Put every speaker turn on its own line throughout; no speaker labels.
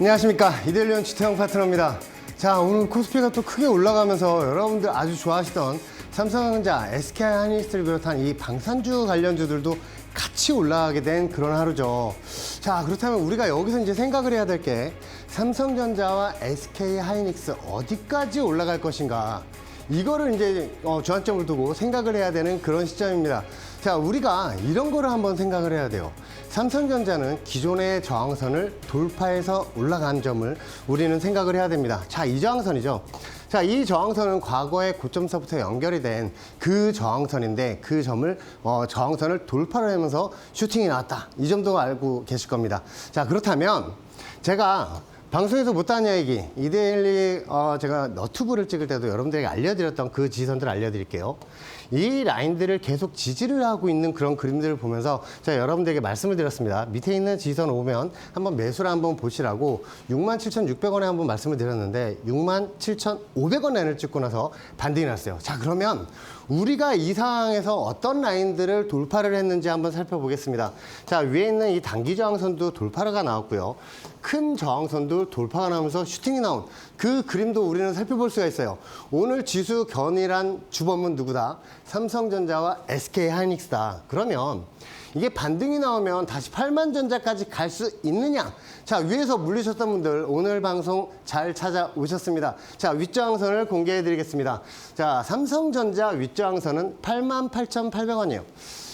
안녕하십니까, 이데일리온 지태형 파트너입니다. 자, 오늘 코스피가 또 크게 올라가면서 여러분들 아주 좋아하시던 삼성전자, SK하이닉스를 비롯한 이 방산주 관련주들도 같이 올라가게 된 그런 하루죠. 자, 그렇다면 우리가 여기서 이제 생각을 해야 될 게 삼성전자와 SK하이닉스 어디까지 올라갈 것인가, 이거를 이제 주안점을 두고 생각을 해야 되는 그런 시점입니다. 자, 우리가 이런 거를 한번 생각을 해야 돼요. 삼성전자는 기존의 저항선을 돌파해서 올라간 점을 우리는 생각을 해야 됩니다. 자, 이 저항선이죠. 자, 이 저항선은 과거의 고점서부터 연결이 된 그 저항선인데, 그 점을 저항선을 돌파를 하면서 슈팅이 나왔다, 이 점도 알고 계실 겁니다. 자, 그렇다면 제가 방송에서 못한 얘기, 이데일리 제가 너튜브를 찍을 때도 여러분들에게 알려드렸던 그 지선들을 알려드릴게요. 이 라인들을 계속 지지를 하고 있는 그런 그림들을 보면서 제가 여러분들에게 말씀을 드렸습니다. 밑에 있는 지선 오면 한번 매수를 한번 보시라고 67,600원에 한번 말씀을 드렸는데 67,500원 라인을 찍고 나서 반등이 났어요. 자, 그러면 우리가 이 상황에서 어떤 라인들을 돌파를 했는지 한번 살펴보겠습니다. 자, 위에 있는 이 단기 저항선도 돌파가 나왔고요. 큰 저항선도 돌파가 나오면서 슈팅이 나온 그 그림도 우리는 살펴볼 수가 있어요. 오늘 지수 견일한 주범은 누구다? 삼성전자와 SK하이닉스다. 그러면 이게 반등이 나오면 다시 8만전자까지 갈 수 있느냐? 자, 위에서 물리셨던 분들 오늘 방송 잘 찾아오셨습니다. 자, 윗저항선을 공개해 드리겠습니다. 자, 삼성전자 윗저항선은 88,800원이에요.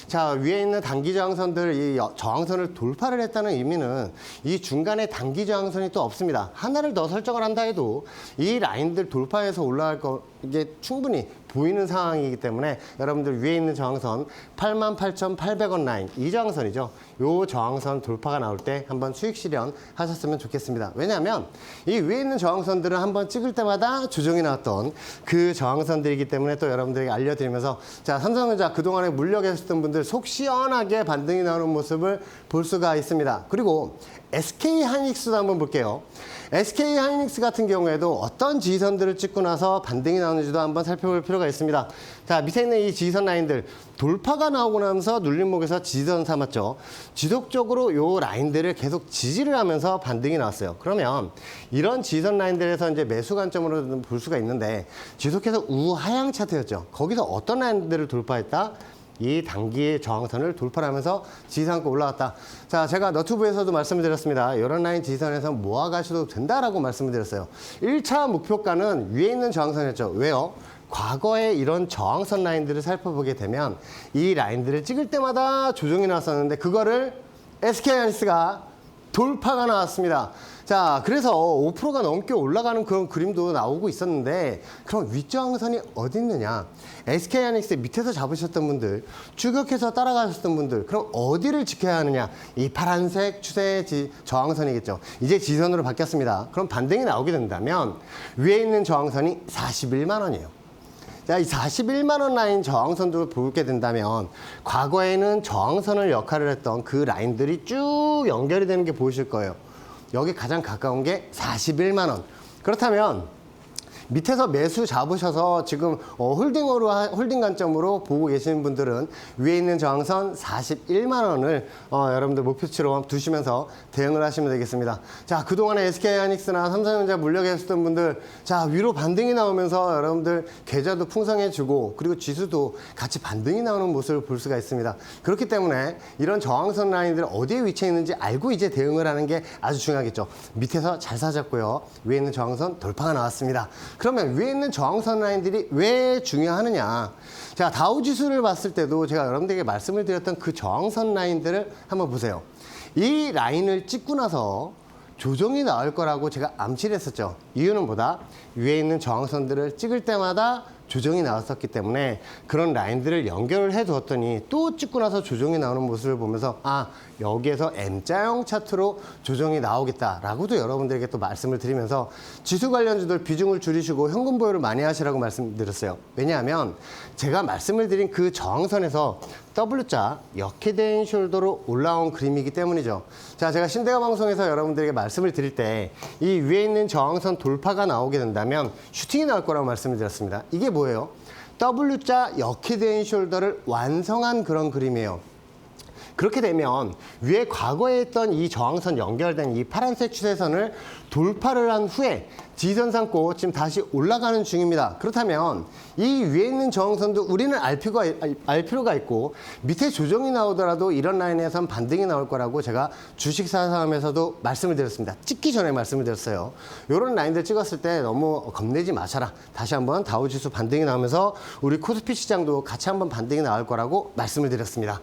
자, 위에 있는 단기 저항선들, 이 저항선을 돌파를 했다는 의미는 이 중간에 단기 저항선이 또 없습니다. 하나를 더 설정을 한다 해도 이 라인들 돌파해서 올라갈 거 이게 충분히 보이는 상황이기 때문에 여러분들 위에 있는 저항선 88,800원 라인, 이 저항선이죠. 요 저항선 돌파가 나올 때 한번 수익 실현 하셨으면 좋겠습니다. 왜냐하면 이 위에 있는 저항선들을 한번 찍을 때마다 조정이 나왔던 그 저항선들이기 때문에 또 여러분들에게 알려드리면서, 자, 삼성전자 그동안에 물려 계셨던 분들 속 시원하게 반등이 나오는 모습을 볼 수가 있습니다. 그리고 SK하이닉스도 한번 볼게요. SK하이닉스 같은 경우에도 어떤 지지선들을 찍고 나서 반등이 나오는지도 한번 살펴볼 필요가 있습니다. 자, 밑에 있는 이 지지선 라인들 돌파가 나오고 나면서 눌림목에서 지지선 삼았죠. 지속적으로 요 라인들을 계속 지지를 하면서 반등이 나왔어요. 그러면 이런 지지선 라인들에서 이제 매수 관점으로 볼 수가 있는데, 지속해서 우하향 차트였죠. 거기서 어떤 라인들을 돌파했다? 이 단기 저항선을 돌파하면서 지지선권 올라왔다. 자, 제가 너튜브에서도 말씀을 드렸습니다. 이런 라인 지지선에서 모아가셔도 된다라고 말씀을 드렸어요. 1차 목표가는 위에 있는 저항선이었죠. 왜요? 과거에 이런 저항선 라인들을 살펴보게 되면 이 라인들을 찍을 때마다 조정이 나왔었는데 그거를 SK하이닉스가 돌파가 나왔습니다. 자, 그래서 5%가 넘게 올라가는 그런 그림도 나오고 있었는데, 그럼 윗저항선이 어디 있느냐? SK하이닉스 밑에서 잡으셨던 분들, 추격해서 따라가셨던 분들, 그럼 어디를 지켜야 하느냐? 이 파란색 추세 저항선이겠죠. 이제 지선으로 바뀌었습니다. 그럼 반등이 나오게 된다면 위에 있는 저항선이 41만 원이에요. 자, 이 41만 원 라인 저항선도 보게 된다면 과거에는 저항선을 역할을 했던 그 라인들이 쭉 연결이 되는 게 보이실 거예요. 여기 가장 가까운 게 41만 원. 그렇다면 밑에서 매수 잡으셔서 지금 홀딩 관점으로 보고 계시는 분들은 위에 있는 저항선 41만 원을 여러분들 목표치로 두시면서 대응을 하시면 되겠습니다. 자, 그동안에 SK하이닉스나 삼성전자 물려 계셨던 분들, 자, 위로 반등이 나오면서 여러분들 계좌도 풍성해지고 그리고 지수도 같이 반등이 나오는 모습을 볼 수가 있습니다. 그렇기 때문에 이런 저항선 라인들 어디에 위치해 있는지 알고 이제 대응을 하는 게 아주 중요하겠죠. 밑에서 잘 사셨고요. 위에 있는 저항선 돌파가 나왔습니다. 그러면 위에 있는 저항선 라인들이 왜 중요하느냐? 자, 다우지수를 봤을 때도 제가 여러분들에게 말씀을 드렸던 그 저항선 라인들을 한번 보세요. 이 라인을 찍고 나서 조정이 나올 거라고 제가 암시를 했었죠. 이유는 뭐다? 위에 있는 저항선들을 찍을 때마다 조정이 나왔었기 때문에 그런 라인들을 연결을 해 두었더니 또 찍고 나서 조정이 나오는 모습을 보면서, 아, 여기에서 M자형 차트로 조정이 나오겠다라고도 여러분들에게 또 말씀을 드리면서 지수 관련주들 비중을 줄이시고 현금 보유를 많이 하시라고 말씀드렸어요. 왜냐하면 제가 말씀을 드린 그 저항선에서 W자 역헤드 앤 숄더로 올라온 그림이기 때문이죠. 자, 제가 신대가 방송에서 여러분들에게 말씀을 드릴 때 이 위에 있는 저항선 돌파가 나오게 된다면 슈팅이 나올 거라고 말씀을 드렸습니다. 이게 뭐예요? W자 역헤드 앤 숄더를 완성한 그런 그림이에요. 그렇게 되면 위에 과거에 있던 이 저항선 연결된 이 파란색 추세선을 돌파를 한 후에 지지선 삼고 지금 다시 올라가는 중입니다. 그렇다면 이 위에 있는 저항선도 우리는 알 필요가 있고 밑에 조정이 나오더라도 이런 라인에선 반등이 나올 거라고 제가 주식사상함에서도 말씀을 드렸습니다. 찍기 전에 말씀을 드렸어요. 이런 라인들 찍었을 때 너무 겁내지 마셔라. 다시 한번 다우지수 반등이 나오면서 우리 코스피 시장도 같이 한번 반등이 나올 거라고 말씀을 드렸습니다.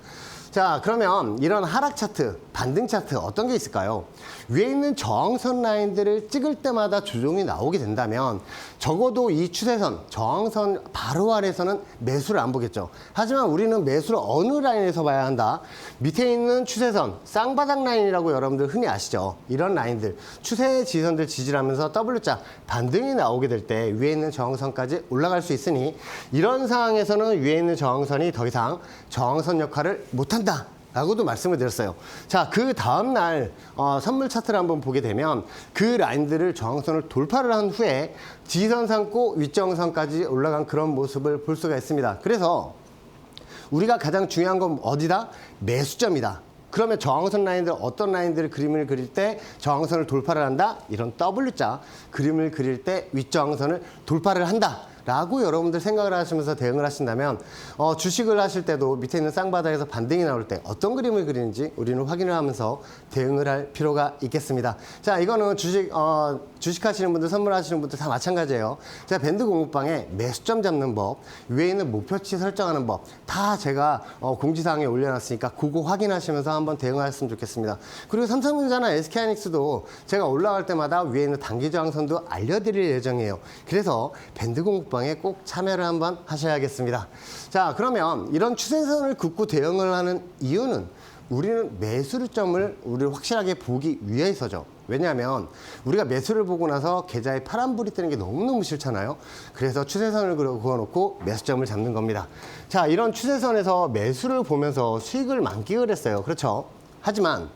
자, 그러면 이런 하락 차트, 반등 차트 어떤 게 있을까요? 위에 있는 저항선 라인들을 찍을 때마다 조정이 나오게 된다면 적어도 이 추세선, 저항선 바로 아래에서는 매수를 안 보겠죠. 하지만 우리는 매수를 어느 라인에서 봐야 한다? 밑에 있는 추세선, 쌍바닥 라인이라고 여러분들 흔히 아시죠? 이런 라인들, 추세의 지지선들 지지하면서 W자 반등이 나오게 될 때 위에 있는 저항선까지 올라갈 수 있으니 이런 상황에서는 위에 있는 저항선이 더 이상 저항선 역할을 못한다. 라고도 말씀을 드렸어요. 자, 그 다음날 선물 차트를 한번 보게 되면 그 라인들을 저항선을 돌파를 한 후에 지지선 삼고 윗저항선까지 올라간 그런 모습을 볼 수가 있습니다. 그래서 우리가 가장 중요한 건 어디다? 매수점이다. 그러면 저항선 라인들 어떤 라인들을 그림을 그릴 때 저항선을 돌파를 한다? 이런 W자 그림을 그릴 때 윗저항선을 돌파를 한다. 라고 여러분들 생각을 하시면서 대응을 하신다면 주식을 하실 때도 밑에 있는 쌍바닥에서 반등이 나올 때 어떤 그림을 그리는지 우리는 확인을 하면서 대응을 할 필요가 있겠습니다. 자, 이거는 주식하시는 분들, 선물하시는 분들 다 마찬가지예요. 제가 밴드 공부방에 매수점 잡는 법, 위에 있는 목표치 설정하는 법 다 제가 공지사항에 올려놨으니까 그거 확인하시면서 한번 대응하셨으면 좋겠습니다. 그리고 삼성전자나 SK하이닉스도 제가 올라갈 때마다 위에 있는 단기 저항선도 알려드릴 예정이에요. 그래서 밴드 공부방에 꼭 참여를 한번 하셔야겠습니다. 자, 그러면 이런 추세선을 긋고 대응을 하는 이유는 우리는 매수점을 우리 확실하게 보기 위해서죠. 왜냐하면 우리가 매수를 보고 나서 계좌에 파란불이 뜨는 게 너무너무 싫잖아요. 그래서 추세선을 그어놓고 매수점을 잡는 겁니다. 자, 이런 추세선에서 매수를 보면서 수익을 만끽을 했어요. 그렇죠? 하지만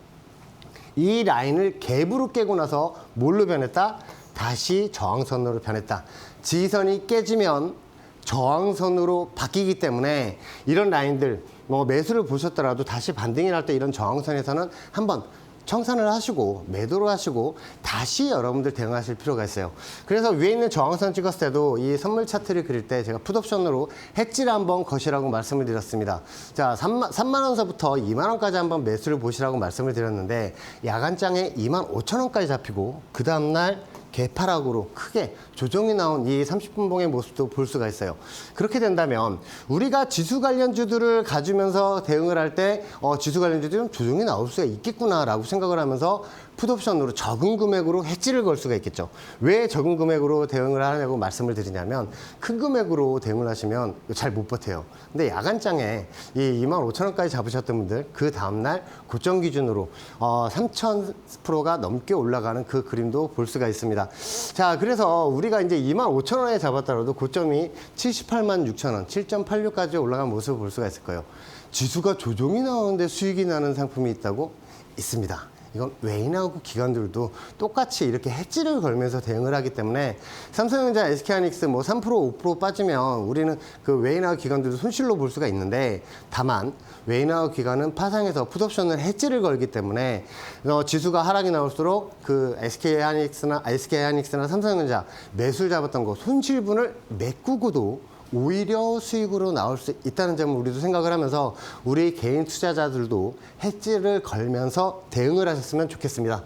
이 라인을 갭으로 깨고 나서 뭘로 변했다? 다시 저항선으로 변했다. 지지선이 깨지면 저항선으로 바뀌기 때문에 이런 라인들 매수를 보셨더라도 다시 반등이 날 때 이런 저항선에서는 한번 청산을 하시고 매도를 하시고 다시 여러분들 대응하실 필요가 있어요. 그래서 위에 있는 저항선 찍었을 때도 이 선물 차트를 그릴 때 제가 풋옵션으로 해지를 한번 거시라고 말씀을 드렸습니다. 자, 3만 원서부터 2만 원까지 한번 매수를 보시라고 말씀을 드렸는데 야간장에 2만 5천 원까지 잡히고 그 다음날 개파락으로 크게 조정이 나온 이 30분 봉의 모습도 볼 수가 있어요. 그렇게 된다면 우리가 지수 관련주들을 가지면서 대응을 할 때 지수 관련주들은 조정이 나올 수가 있겠구나라고 생각을 하면서 풋옵션으로 적은 금액으로 해지를 걸 수가 있겠죠. 왜 적은 금액으로 대응을 하냐고 말씀을 드리냐면 큰 금액으로 대응을 하시면 잘 못 버텨요. 근데 야간장에 이 2만 5천 원까지 잡으셨던 분들 그 다음날 고점 기준으로 3,000%가 넘게 올라가는 그 그림도 볼 수가 있습니다. 자, 그래서 우리가 이제 2만 5천 원에 잡았더라도 고점이 78만 6천 원, 7.86까지 올라간 모습을 볼 수가 있을 거예요. 지수가 조정이 나오는데 수익이 나는 상품이 있다고? 있습니다. 이건 외인하고 기관들도 똑같이 이렇게 해지를 걸면서 대응을 하기 때문에 삼성전자, SK하이닉스 3% 5% 빠지면 우리는 그 외인하고 기관들도 손실로 볼 수가 있는데 다만 외인하고 기관은 파상에서 풋옵션을 해지를 걸기 때문에 지수가 하락이 나올수록 그 SK하이닉스나 삼성전자 매수를 잡았던 거 손실분을 메꾸고도 오히려 수익으로 나올 수 있다는 점을 우리도 생각을 하면서 우리 개인 투자자들도 해지를 걸면서 대응을 하셨으면 좋겠습니다.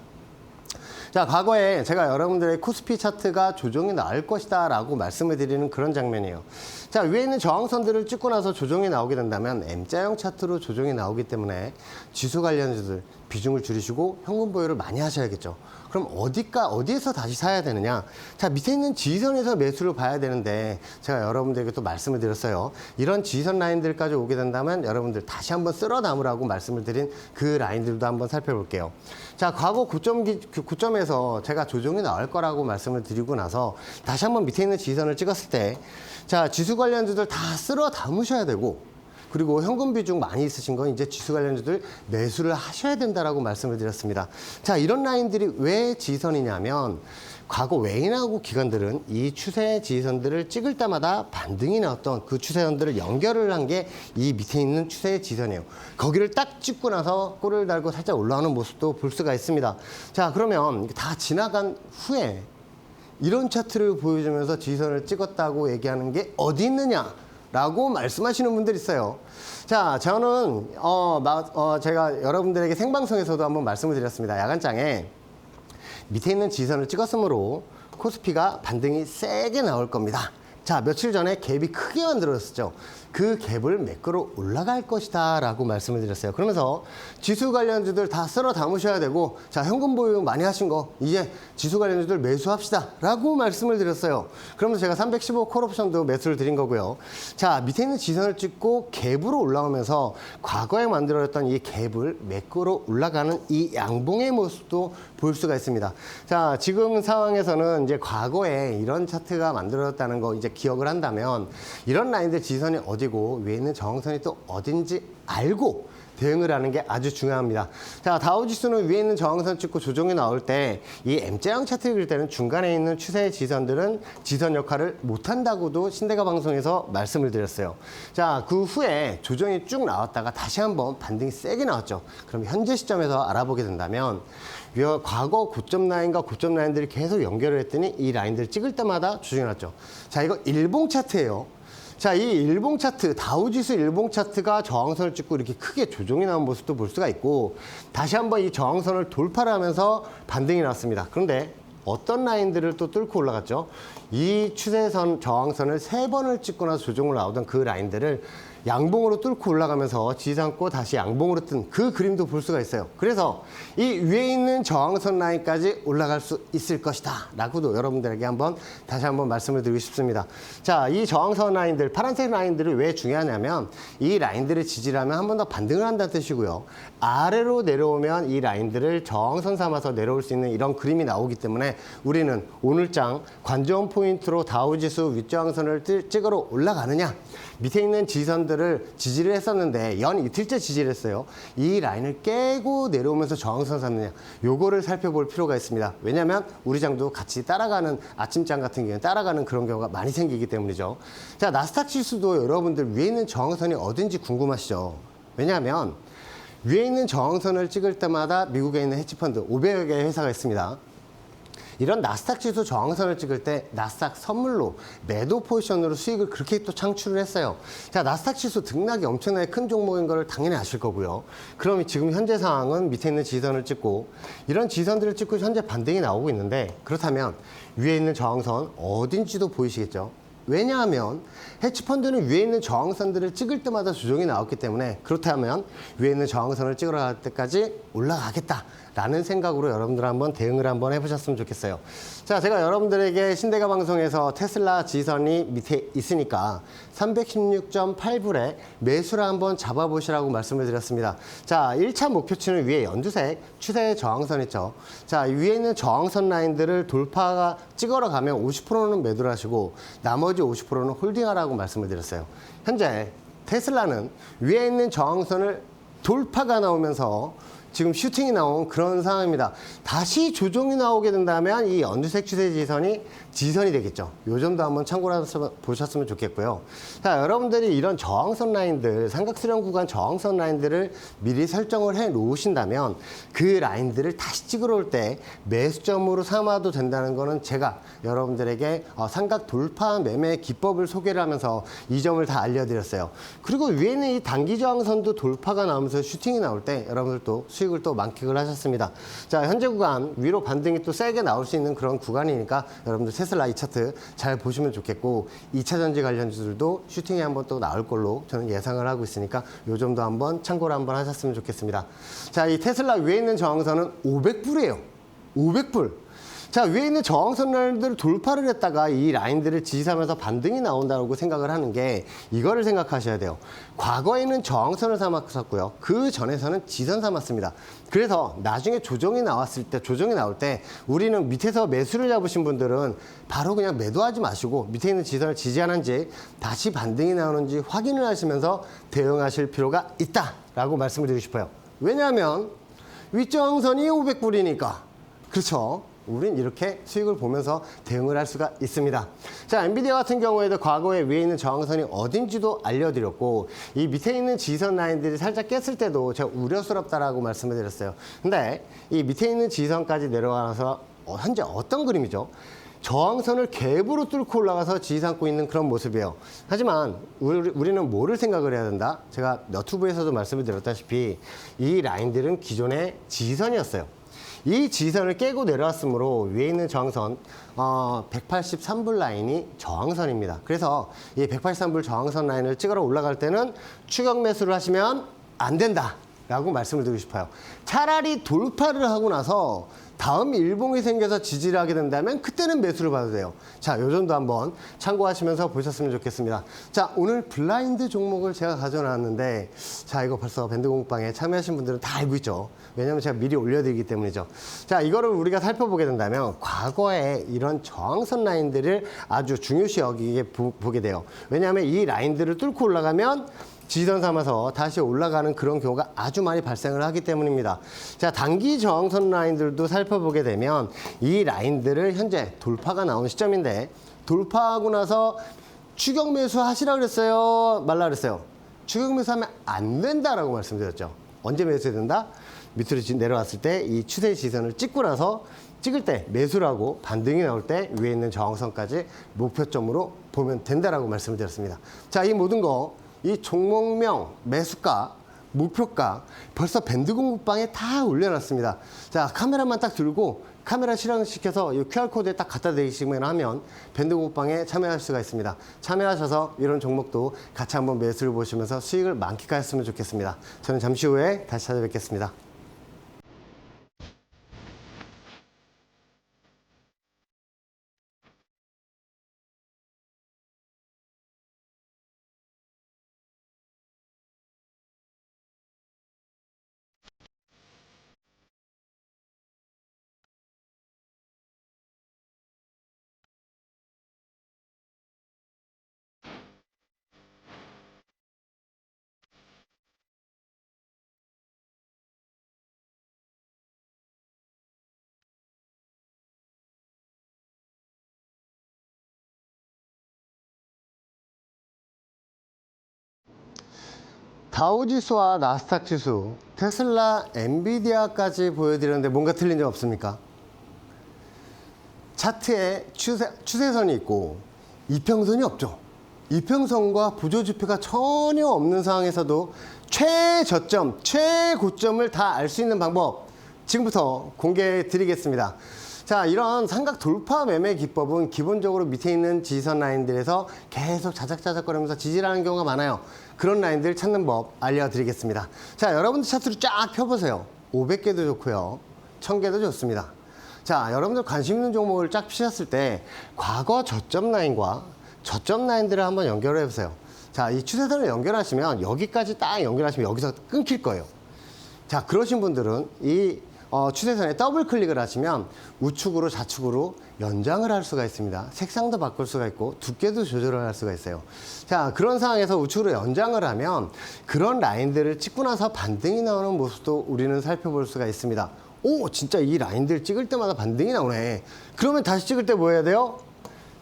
자, 과거에 제가 여러분들의 코스피 차트가 조정이 나올 것이다 라고 말씀을 드리는 그런 장면이에요. 자, 위에 있는 저항선들을 찍고 나서 조정이 나오게 된다면 M자형 차트로 조정이 나오기 때문에 지수 관련주들 비중을 줄이시고 현금 보유를 많이 하셔야겠죠. 그럼 어디에서 다시 사야 되느냐? 자, 밑에 있는 지지선에서 매수를 봐야 되는데 제가 여러분들에게 또 말씀을 드렸어요. 이런 지지선 라인들까지 오게 된다면 여러분들 다시 한번 쓸어 담으라고 말씀을 드린 그 라인들도 한번 살펴볼게요. 자, 과거 고점에서 제가 조정이 나올 거라고 말씀을 드리고 나서 다시 한번 밑에 있는 지지선을 찍었을 때 자, 지수 관련주들 다 쓸어 담으셔야 되고 그리고 현금 비중 많이 있으신 건 이제 지수 관련주들 매수를 하셔야 된다라고 말씀을 드렸습니다. 자, 이런 라인들이 왜 지지선이냐면 과거 외인하고 기관들은 이 추세 지지선들을 찍을 때마다 반등이 나왔던 그 추세선들을 연결을 한 게 이 밑에 있는 추세 지지선이에요. 거기를 딱 찍고 나서 꼬리를 달고 살짝 올라오는 모습도 볼 수가 있습니다. 자, 그러면 다 지나간 후에 이런 차트를 보여주면서 지지선을 찍었다고 얘기하는 게 어디 있느냐라고 말씀하시는 분들이 있어요. 자, 저는 제가 여러분들에게 생방송에서도 한번 말씀을 드렸습니다. 야간장에 밑에 있는 지지선을 찍었으므로 코스피가 반등이 세게 나올 겁니다. 자, 며칠 전에 갭이 크게 만들어졌죠. 그 갭을 매끄러 올라갈 것이다 라고 말씀을 드렸어요. 그러면서 지수 관련주들 다 쓸어 담으셔야 되고, 자, 현금 보유 많이 하신 거 이제 지수 관련주들 매수합시다 라고 말씀을 드렸어요. 그러면서 제가 315 콜옵션도 매수를 드린 거고요. 자, 밑에 있는 지선을 찍고 갭으로 올라오면서 과거에 만들어졌던 이 갭을 매끄러 올라가는 이 양봉의 모습도 볼 수가 있습니다. 자, 지금 상황에서는 이제 과거에 이런 차트가 만들어졌다는 거 이제 기억을 한다면 이런 라인들 지선이 어디고 위에 있는 저항선이 또 어딘지 알고 대응을 하는 게 아주 중요합니다. 자, 다우지수는 위에 있는 저항선 찍고 조정이 나올 때 이 M자형 차트를 그릴 때는 중간에 있는 추세의 지선들은 지선 역할을 못한다고도 신대가 방송에서 말씀을 드렸어요. 자, 그 후에 조정이 쭉 나왔다가 다시 한번 반등이 세게 나왔죠. 그럼 현재 시점에서 알아보게 된다면 과거 고점 라인과 고점 라인들이 계속 연결을 했더니 이 라인들을 찍을 때마다 조정이 났죠. 자, 이거 일봉 차트예요. 자, 이 일봉 차트, 다우지수 일봉 차트가 저항선을 찍고 이렇게 크게 조정이 나온 모습도 볼 수가 있고, 다시 한번 이 저항선을 돌파를 하면서 반등이 나왔습니다. 그런데 어떤 라인들을 또 뚫고 올라갔죠? 이 추세선 저항선을 3번을 찍고 나서 조정을 나오던 그 라인들을 양봉으로 뚫고 올라가면서 지지삼고 다시 양봉으로 뜬 그 그림도 볼 수가 있어요. 그래서 이 위에 있는 저항선 라인까지 올라갈 수 있을 것이다 라고도 여러분들에게 다시 한번 말씀을 드리고 싶습니다. 자, 이 저항선 라인들, 파란색 라인들이 왜 중요하냐면 이 라인들을 지지를 하면 한 번 더 반등을 한다는 뜻이고요. 아래로 내려오면 이 라인들을 저항선 삼아서 내려올 수 있는 이런 그림이 나오기 때문에 우리는 오늘장 관전 포인트로 다우지수 윗저항선을 찍으러 올라가느냐, 밑에 있는 지지선들을 지지를 했었는데 연 이틀째 지지를 했어요. 이 라인을 깨고 내려오면서 저항선 삼느냐, 요거를 살펴볼 필요가 있습니다. 왜냐하면 우리 장도 같이 따라가는, 아침장 같은 경우에 따라가는 그런 경우가 많이 생기기 때문이죠. 자, 나스닥 지수도 여러분들 위에 있는 저항선이 어딘지 궁금하시죠? 왜냐하면 위에 있는 저항선을 찍을 때마다 미국에 있는 헤지펀드 500여 개의 회사가 있습니다. 이런 나스닥 지수 저항선을 찍을 때 나스닥 선물로 매도 포지션으로 수익을 그렇게 또 창출을 했어요. 자, 나스닥 지수 등락이 엄청나게 큰 종목인 걸 당연히 아실 거고요. 그럼 지금 현재 상황은 밑에 있는 지선을 찍고 이런 지선들을 찍고 현재 반등이 나오고 있는데, 그렇다면 위에 있는 저항선 어딘지도 보이시겠죠? 왜냐하면 헤지펀드는 위에 있는 저항선들을 찍을 때마다 조정이 나왔기 때문에, 그렇다면 위에 있는 저항선을 찍으러 갈 때까지 올라가겠다라는 생각으로 여러분들 한번 대응을 한번 해보셨으면 좋겠어요. 자, 제가 여러분들에게 신대가 방송에서 테슬라 지선이 밑에 있으니까 316.8불에 매수를 한번 잡아보시라고 말씀을 드렸습니다. 자, 1차 목표치는 위에 연두색 추세의 저항선 있죠. 자, 위에 있는 저항선 라인들을 돌파가 찍으러 가면 50%는 매도를 하시고 나머지 50%는 홀딩하라고 말씀을 드렸어요. 현재 테슬라는 위에 있는 저항선을 돌파가 나오면서 지금 슈팅이 나온 그런 상황입니다. 다시 조정이 나오게 된다면 이 연두색 추세 지선이 되겠죠. 요 점도 한번 참고로 보셨으면 좋겠고요. 자, 여러분들이 이런 저항선 라인들, 삼각수렴 구간 저항선 라인들을 미리 설정을 해 놓으신다면 그 라인들을 다시 찍으러 올 때 매수점으로 삼아도 된다는 거는 제가 여러분들에게 삼각 돌파 매매 기법을 소개를 하면서 이 점을 다 알려드렸어요. 그리고 위에는 이 단기 저항선도 돌파가 나오면서 슈팅이 나올 때 여러분들도 수익을 또 만끽을 하셨습니다. 자, 현재 구간 위로 반등이 또 세게 나올 수 있는 그런 구간이니까 여러분들 테슬라 이 차트 잘 보시면 좋겠고, 2차 전지 관련주들도 슈팅이 한번 또 나올 걸로 저는 예상을 하고 있으니까 요 점도 한번 참고를 한번 하셨으면 좋겠습니다. 자, 이 테슬라 위에 있는 저항선은 500불이에요. 500불. 자, 위에 있는 저항선 라인들을 돌파를 했다가 이 라인들을 지지하면서 반등이 나온다고 생각을 하는 게 이거를 생각하셔야 돼요. 과거에는 저항선을 삼았었고요. 그 전에서는 지선 삼았습니다. 그래서 나중에 조정이 나왔을 때, 조정이 나올 때 우리는 밑에서 매수를 잡으신 분들은 바로 그냥 매도하지 마시고 밑에 있는 지선을 지지하는지 다시 반등이 나오는지 확인을 하시면서 대응하실 필요가 있다라고 말씀을 드리고 싶어요. 왜냐하면 윗저항선이 500불이니까. 그렇죠. 우린 이렇게 수익을 보면서 대응을 할 수가 있습니다. 자, 엔비디아 같은 경우에도 과거에 위에 있는 저항선이 어딘지도 알려드렸고 이 밑에 있는 지선 라인들이 살짝 깼을 때도 제가 우려스럽다라고 말씀을 드렸어요. 근데 이 밑에 있는 지선까지 내려가서 현재 어떤 그림이죠? 저항선을 갭으로 뚫고 올라가서 지지삼고 있는 그런 모습이에요. 하지만 우리는 뭐를 생각을 해야 된다? 제가 너튜브에서도 말씀을 드렸다시피 이 라인들은 기존의 지지선이었어요. 이 지지선을 깨고 내려왔으므로 위에 있는 저항선 183불 라인이 저항선입니다. 그래서 이 183불 저항선 라인을 찍으러 올라갈 때는 추격 매수를 하시면 안 된다 라고 말씀을 드리고 싶어요. 차라리 돌파를 하고 나서 다음 일봉이 생겨서 지지를 하게 된다면 그때는 매수를 봐도 돼요. 자, 요 정도 한번 참고하시면서 보셨으면 좋겠습니다. 자, 오늘 블라인드 종목을 제가 가져놨는데 자, 이거 벌써 밴드 공부방에 참여하신 분들은 다 알고 있죠. 왜냐면 제가 미리 올려드리기 때문이죠. 자, 이거를 우리가 살펴보게 된다면 과거에 이런 저항선 라인들을 아주 중요시 여기게 보게 돼요. 왜냐하면 이 라인들을 뚫고 올라가면 지지선 삼아서 다시 올라가는 그런 경우가 아주 많이 발생을 하기 때문입니다. 자, 단기 저항선 라인들도 살펴보게 되면 이 라인들을 현재 돌파가 나온 시점인데 돌파하고 나서 추격 매수 하시라 그랬어요? 말라 그랬어요? 추격 매수하면 안 된다라고 말씀드렸죠. 언제 매수해야 된다? 밑으로 내려왔을 때 이 추세 지선을 찍고 나서 찍을 때 매수라고 반등이 나올 때 위에 있는 저항선까지 목표점으로 보면 된다라고 말씀을 드렸습니다. 자, 이 모든 거 이 종목명, 매수가, 목표가 벌써 밴드 공부방에 다 올려놨습니다. 자, 카메라만 딱 들고 카메라 실행시켜서 이 QR코드에 딱 갖다 대시면 하면 밴드 공부방에 참여할 수가 있습니다. 참여하셔서 이런 종목도 같이 한번 매수를 보시면서 수익을 만끽하셨으면 좋겠습니다. 저는 잠시 후에 다시 찾아뵙겠습니다. 다우지수와 나스닥 지수, 테슬라, 엔비디아까지 보여드렸는데 뭔가 틀린 점 없습니까? 차트에 추세선이 있고 이평선이 없죠. 이평선과 부조지표가 전혀 없는 상황에서도 최저점, 최고점을 다 알 수 있는 방법 지금부터 공개해 드리겠습니다. 자, 이런 삼각 돌파 매매 기법은 기본적으로 밑에 있는 지지선 라인들에서 계속 자작자작거리면서 지지를 하는 경우가 많아요. 그런 라인들 찾는 법 알려드리겠습니다. 자, 여러분들 차트를 쫙 펴보세요. 500개도 좋고요. 1000개도 좋습니다. 자, 여러분들 관심 있는 종목을 쫙 피셨을 때 과거 저점 라인과 저점 라인들을 한번 연결해 보세요. 자, 이 추세선을 연결하시면 여기까지 딱 연결하시면 여기서 끊길 거예요. 자, 그러신 분들은 이 추세선에 더블 클릭을 하시면 우측으로 좌측으로 연장을 할 수가 있습니다. 색상도 바꿀 수가 있고 두께도 조절을 할 수가 있어요. 자, 그런 상황에서 우측으로 연장을 하면 그런 라인들을 찍고 나서 반등이 나오는 모습도 우리는 살펴볼 수가 있습니다. 오, 진짜 이 라인들 찍을 때마다 반등이 나오네. 그러면 다시 찍을 때 뭐 해야 돼요?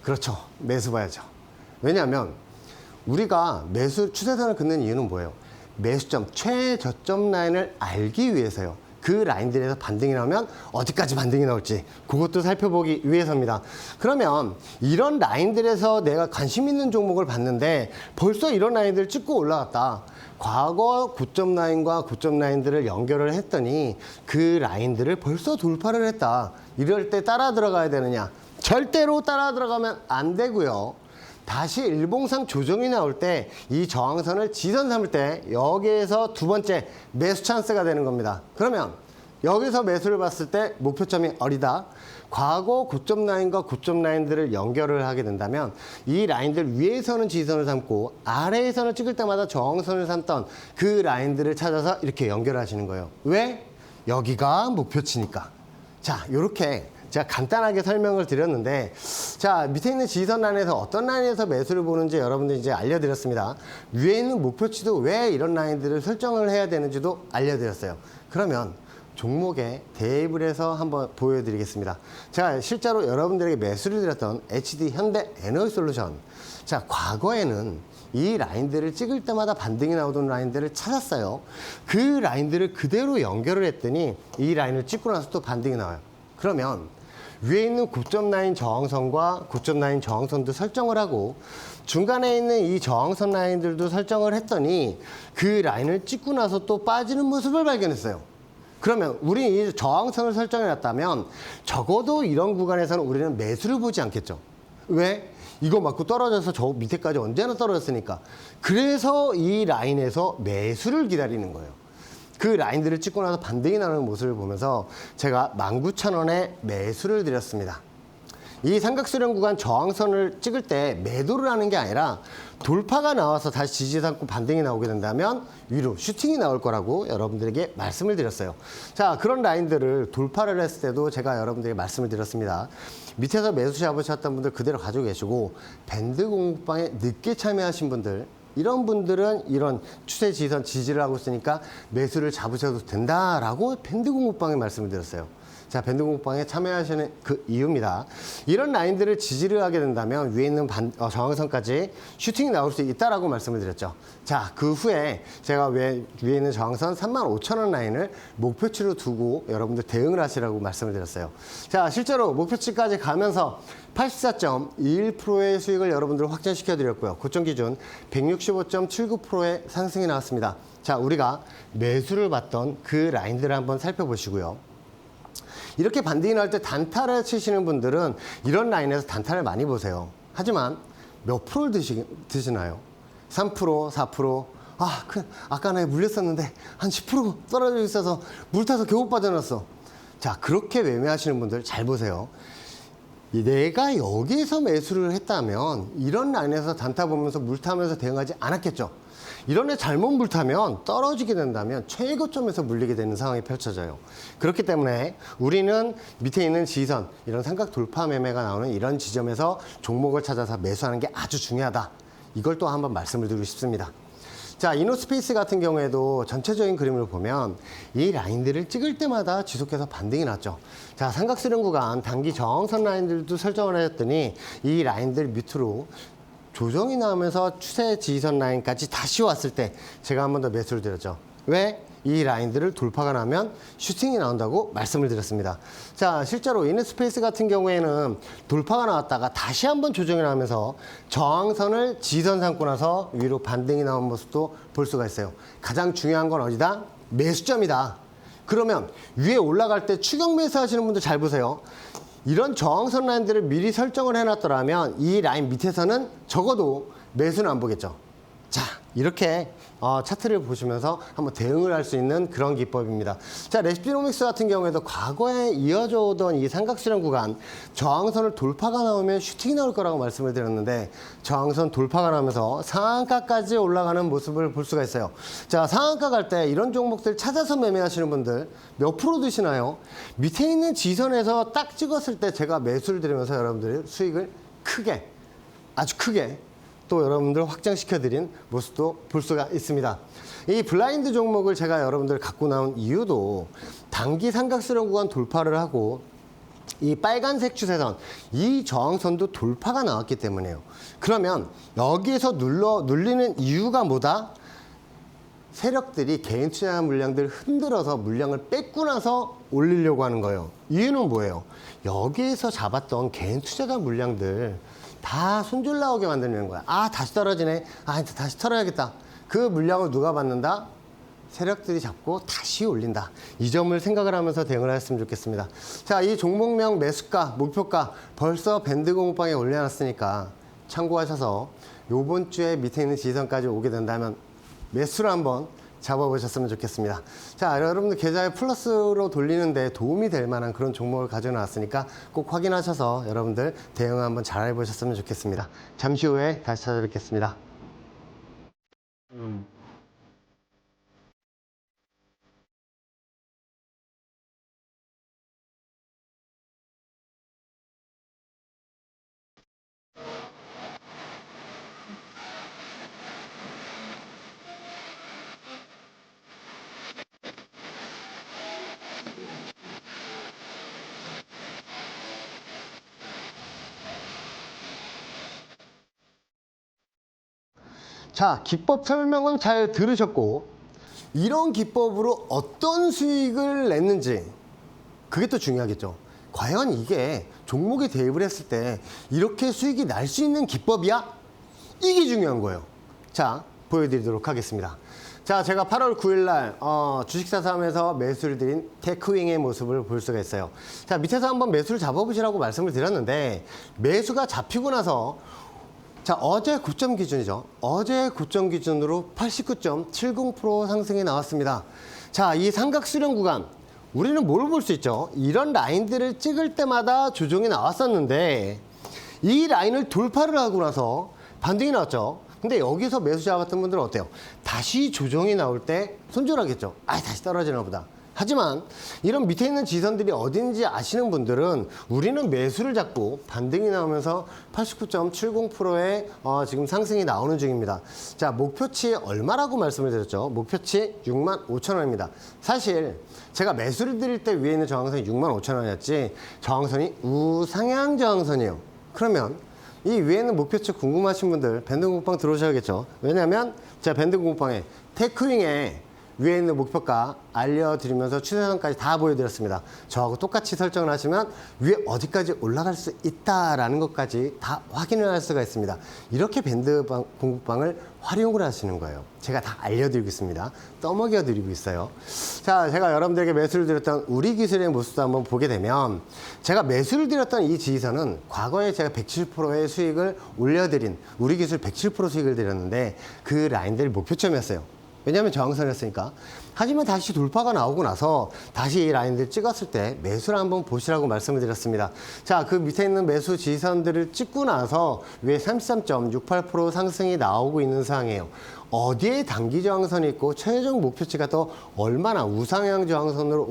그렇죠. 매수 봐야죠. 왜냐하면 우리가 매수 추세선을 긋는 이유는 뭐예요? 매수점, 최저점 라인을 알기 위해서요. 그 라인들에서 반등이 나오면 어디까지 반등이 나올지 그것도 살펴보기 위해서입니다. 그러면 이런 라인들에서 내가 관심 있는 종목을 봤는데 벌써 이런 라인들을 찍고 올라갔다. 과거 고점 라인과 고점 라인들을 연결을 했더니 그 라인들을 벌써 돌파를 했다. 이럴 때 따라 들어가야 되느냐? 절대로 따라 들어가면 안 되고요. 다시 일봉상 조정이 나올 때 이 저항선을 지선 삼을 때 여기에서 두 번째 매수 찬스가 되는 겁니다. 그러면 여기서 매수를 봤을 때 목표점이 어리다. 과거 고점 라인과 고점 라인들을 연결을 하게 된다면 이 라인들 위에서는 지지선을 삼고 아래에서는 찍을 때마다 저항선을 삼던 그 라인들을 찾아서 이렇게 연결하시는 거예요. 왜? 여기가 목표치니까. 자, 이렇게 제가 간단하게 설명을 드렸는데, 자, 밑에 있는 지지선 라인에서 어떤 라인에서 매수를 보는지 여러분들 이제 알려드렸습니다. 위에 있는 목표치도 왜 이런 라인들을 설정을 해야 되는지도 알려드렸어요. 그러면 종목에 대입을 해서 한번 보여드리겠습니다. 제가 실제로 여러분들에게 매수를 드렸던 HD 현대 에너지솔루션. 자, 과거에는 이 라인들을 찍을 때마다 반등이 나오던 라인들을 찾았어요. 그 라인들을 그대로 연결을 했더니 이 라인을 찍고 나서 또 반등이 나와요. 그러면 위에 있는 고점 라인 저항선과 고점 라인 저항선도 설정을 하고 중간에 있는 이 저항선 라인들도 설정을 했더니 그 라인을 찍고 나서 또 빠지는 모습을 발견했어요. 그러면 우리 이 저항선을 설정해 놨다면 적어도 이런 구간에서는 우리는 매수를 보지 않겠죠. 왜? 이거 맞고 떨어져서 저 밑에까지 언제나 떨어졌으니까. 그래서 이 라인에서 매수를 기다리는 거예요. 그 라인들을 찍고 나서 반등이 나는 모습을 보면서 제가 19,000원에 매수를 드렸습니다. 이 삼각수렴 구간 저항선을 찍을 때 매도를 하는 게 아니라 돌파가 나와서 다시 지지 삼고 반등이 나오게 된다면 위로 슈팅이 나올 거라고 여러분들에게 말씀을 드렸어요. 자, 그런 라인들을 돌파를 했을 때도 제가 여러분들에게 말씀을 드렸습니다. 밑에서 매수 잡으셨던 분들 그대로 가지고 계시고 밴드 공급방에 늦게 참여하신 분들, 이런 분들은 이런 추세 지지선 지지를 하고 있으니까 매수를 잡으셔도 된다라고 밴드 공급방에 말씀을 드렸어요. 자, 밴드 공급방에 참여하시는 그 이유입니다. 이런 라인들을 지지를 하게 된다면 위에 있는 저항선까지 슈팅이 나올 수 있다라고 말씀을 드렸죠. 자, 그 후에 제가 위에 있는 저항선 35,000원 라인을 목표치로 두고 여러분들 대응을 하시라고 말씀을 드렸어요. 자, 실제로 목표치까지 가면서 84.21%의 수익을 여러분들 확정시켜 드렸고요. 고점 기준 165.79%의 상승이 나왔습니다. 자, 우리가 매수를 받던 그 라인들을 한번 살펴보시고요. 이렇게 반등이 나올 때 단타를 치시는 분들은 이런 라인에서 단타를 많이 보세요. 하지만 몇 프로를 드시나요? 3%, 4%? 아까 나 물렸었는데 한 10% 떨어져 있어서 물 타서 겨우 빠져났어. 자, 그렇게 매매하시는 분들 잘 보세요. 내가 여기에서 매수를 했다면 이런 라인에서 단타 보면서 물 타면서 대응하지 않았겠죠. 이런 애 잘못 물 타면 떨어지게 된다면 최고점에서 물리게 되는 상황이 펼쳐져요. 그렇기 때문에 우리는 밑에 있는 지지선, 이런 삼각 돌파 매매가 나오는 이런 지점에서 종목을 찾아서 매수하는 게 아주 중요하다. 이걸 또 한번 말씀을 드리고 싶습니다. 자, 이노스페이스 같은 경우에도 전체적인 그림을 보면 이 라인들을 찍을 때마다 지속해서 반등이 났죠. 자, 삼각수렴 구간 단기 저항선 라인들도 설정을 해줬더니 이 라인들 밑으로 조정이 나오면서 추세 지지선 라인까지 다시 왔을 때 제가 한 번 더 매수를 드렸죠. 왜? 이 라인들을 돌파가 나면 슈팅이 나온다고 말씀을 드렸습니다. 자, 실제로 이노스페이스 같은 경우에는 돌파가 나왔다가 다시 한번 조정이 나오면서 저항선을 지지선 삼고 나서 위로 반등이 나온 모습도 볼 수가 있어요. 가장 중요한 건 어디다? 매수점이다. 그러면 위에 올라갈 때 추격 매수 하시는 분들 잘 보세요. 이런 저항선 라인들을 미리 설정을 해놨더라면 이 라인 밑에서는 적어도 매수는 안 보겠죠. 자, 이렇게 차트를 보시면서 한번 대응을 할 수 있는 그런 기법입니다. 자, 레시피노믹스 같은 경우에도 과거에 이어져 오던 이 삼각수렴 구간 저항선을 돌파가 나오면 슈팅이 나올 거라고 말씀을 드렸는데 저항선 돌파가 나면서 상한가까지 올라가는 모습을 볼 수가 있어요. 자, 상한가 갈 때 이런 종목들 찾아서 매매하시는 분들 몇 프로 드시나요? 밑에 있는 지선에서 딱 찍었을 때 제가 매수를 드리면서 여러분들이 수익을 크게, 아주 크게 또 여러분들 확장시켜드린 모습도 볼 수가 있습니다. 이 블라인드 종목을 제가 여러분들 갖고 나온 이유도 단기 삼각수렴 구간 돌파를 하고 이 빨간색 추세선, 이 저항선도 돌파가 나왔기 때문이에요. 그러면 여기에서 눌리는 이유가 뭐다? 세력들이 개인 투자 물량들을 흔들어서 물량을 뺏고 나서 올리려고 하는 거예요. 이유는 뭐예요? 여기에서 잡았던 개인 투자자 물량들 다 손절 나오게 만드는 거야. 다시 떨어지네. 이제 다시 털어야겠다. 그 물량을 누가 받는다? 세력들이 잡고 다시 올린다. 이 점을 생각을 하면서 대응을 했으면 좋겠습니다. 자, 이 종목명 매수가, 목표가 벌써 밴드 공급방에 올려놨으니까 참고하셔서 요번 주에 밑에 있는 지지선까지 오게 된다면 매수를 한번 잡아보셨으면 좋겠습니다. 자, 여러분들 계좌에 플러스로 돌리는데 도움이 될 만한 그런 종목을 가져나왔으니까 꼭 확인하셔서 여러분들 대응 한번 잘 해보셨으면 좋겠습니다. 잠시 후에 다시 찾아뵙겠습니다. 자, 기법 설명은 잘 들으셨고, 이런 기법으로 어떤 수익을 냈는지, 그게 또 중요하겠죠. 과연 이게 종목에 대입을 했을 때 이렇게 수익이 날 수 있는 기법이야? 이게 중요한 거예요. 자, 보여드리도록 하겠습니다. 자, 제가 8월 9일 날 주식사삼에서 매수를 드린 테크윙의 모습을 볼 수가 있어요. 자, 밑에서 한번 매수를 잡아보시라고 말씀을 드렸는데, 매수가 잡히고 나서 자, 어제 고점 기준이죠. 어제 고점 기준으로 89.70% 상승이 나왔습니다. 자, 이 삼각 수렴 구간, 우리는 뭘 볼 수 있죠? 이런 라인들을 찍을 때마다 조정이 나왔었는데, 이 라인을 돌파를 하고 나서 반등이 나왔죠. 근데 여기서 매수 잡았던 분들은 어때요? 다시 조정이 나올 때 손절하겠죠. 아, 다시 떨어지나 보다. 하지만 이런 밑에 있는 지선들이 어딘지 아시는 분들은 우리는 매수를 잡고 반등이 나오면서 89.70%의 지금 상승이 나오는 중입니다. 자, 목표치 얼마라고 말씀을 드렸죠? 목표치 65,000원입니다. 사실 제가 매수를 드릴 때 위에 있는 저항선이 65,000원이었지 저항선이 우상향 저항선이에요. 그러면 이 위에 있는 목표치 궁금하신 분들 밴드 공부방 들어오셔야겠죠. 왜냐하면 제가 밴드 공부방에 테크윙에 위에 있는 목표가 알려드리면서 추세선까지 다 보여드렸습니다. 저하고 똑같이 설정을 하시면 위에 어디까지 올라갈 수 있다라는 것까지 다 확인을 할 수가 있습니다. 이렇게 밴드 공부방을 활용을 하시는 거예요. 제가 다 알려드리고 있습니다. 떠먹여 드리고 있어요. 자, 제가 여러분들에게 매수를 드렸던 우리 기술의 모습도 한번 보게 되면, 제가 매수를 드렸던 이 지지선은 과거에 제가 107%의 수익을 올려드린 우리 기술 107% 수익을 드렸는데, 그 라인들이 목표점이었어요. 왜냐하면 저항선이었으니까. 하지만 다시 돌파가 나오고 나서 다시 이 라인들 찍었을 때 매수를 한번 보시라고 말씀을 드렸습니다. 자, 그 밑에 있는 매수 지지선들을 찍고 나서 위에 33.68% 상승이 나오고 있는 상황이에요. 어디에 단기 저항선이 있고 최종 목표치가 또 얼마나 우상향 저항선으로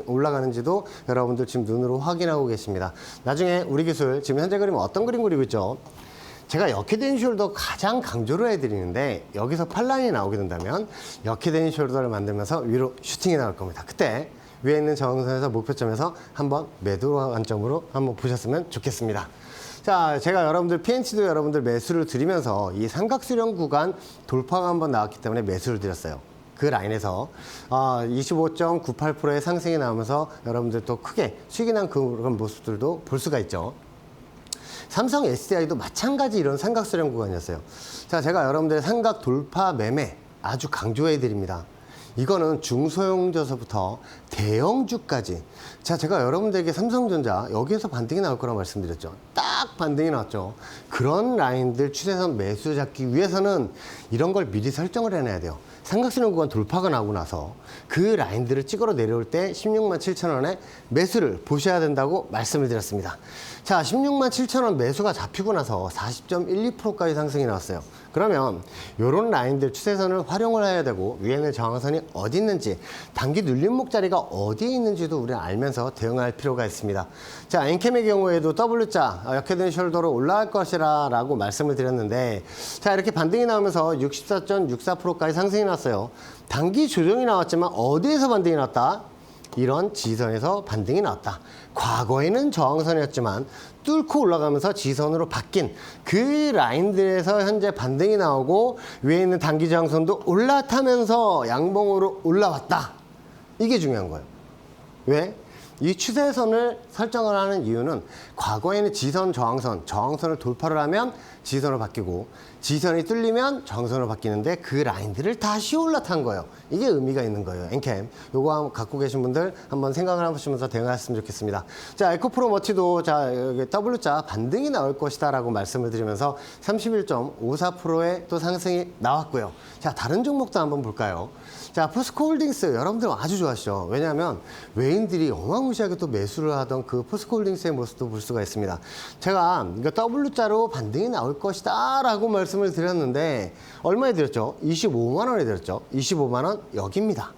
올라가는지도 여러분들 지금 눈으로 확인하고 계십니다. 나중에 우리 기술 지금 현재 그림 어떤 그림 그리고 있죠? 제가 역헤드앤 숄더 가장 강조를 해드리는데, 여기서 팔라인이 나오게 된다면 역헤드앤 숄더를 만들면서 위로 슈팅이 나올 겁니다. 그때 위에 있는 저항선에서 목표점에서 한번 매도 관점으로 한번 보셨으면 좋겠습니다. 자, 제가 여러분들 PNC도 여러분들 매수를 드리면서 이 삼각수렴 구간 돌파가 한번 나왔기 때문에 매수를 드렸어요. 그 라인에서 25.98%의 상승이 나오면서 여러분들 또 크게 수익이 난 그런 모습들도 볼 수가 있죠. 삼성 SDI도 마찬가지 이런 삼각수렴 구간이었어요. 자, 제가 여러분들의 삼각 돌파 매매 아주 강조해 드립니다. 이거는 중소형주에서부터 대형주까지. 자, 제가 여러분들에게 삼성전자 여기에서 반등이 나올 거라고 말씀드렸죠. 딱 반등이 나왔죠. 그런 라인들 추세선 매수 잡기 위해서는 이런 걸 미리 설정을 해놔야 돼요. 삼각수렴 구간 돌파가 나오고 나서 그 라인들을 찍으러 내려올 때 167,000원에 매수를 보셔야 된다고 말씀을 드렸습니다. 자, 167,000원 매수가 잡히고 나서 40.12%까지 상승이 나왔어요. 그러면 이런 라인들 추세선을 활용을 해야 되고, 위에는 저항선이 어디 있는지, 단기 눌림목 자리가 어디에 있는지도 우리는 알면서 대응할 필요가 있습니다. 자, 엔캠의 경우에도 W자 역헤드앤 숄더로 올라갈 것이라 라고 말씀을 드렸는데, 자, 이렇게 반등이 나오면서 64.64%까지 상승이 났어요. 단기 조정이 나왔지만 어디에서 반등이 났다? 이런 지선에서 반등이 나왔다. 과거에는 저항선이었지만 뚫고 올라가면서 지선으로 바뀐 그 라인들에서 현재 반등이 나오고, 위에 있는 단기 저항선도 올라타면서 양봉으로 올라왔다. 이게 중요한 거예요. 왜? 이 추세선을 설정을 하는 이유는 과거에는 지선, 저항선을 돌파를 하면 지지선으로 바뀌고 지지선이 뚫리면 저항선으로 바뀌는데 그 라인들을 다시 올라탄 거예요. 이게 의미가 있는 거예요. 엔캠. 요거 갖고 계신 분들 한번 생각을 해보시면서 대응하셨으면 좋겠습니다. 자, 에코프로 머티도 자, 여기 W자 반등이 나올 것이다 라고 말씀을 드리면서 31.54%의 또 상승이 나왔고요. 자, 다른 종목도 한번 볼까요? 자, 포스코홀딩스 여러분들 아주 좋아하시죠. 왜냐하면 외인들이 어마무시하게 또 매수를 하던 그 포스코홀딩스의 모습도 볼 수가 있습니다. 제가 이거 W자로 반등이 나올 것이다 라고 말씀을 드렸는데 얼마에 드렸죠? 25만 원에 드렸죠. 25만 원 여기입니다.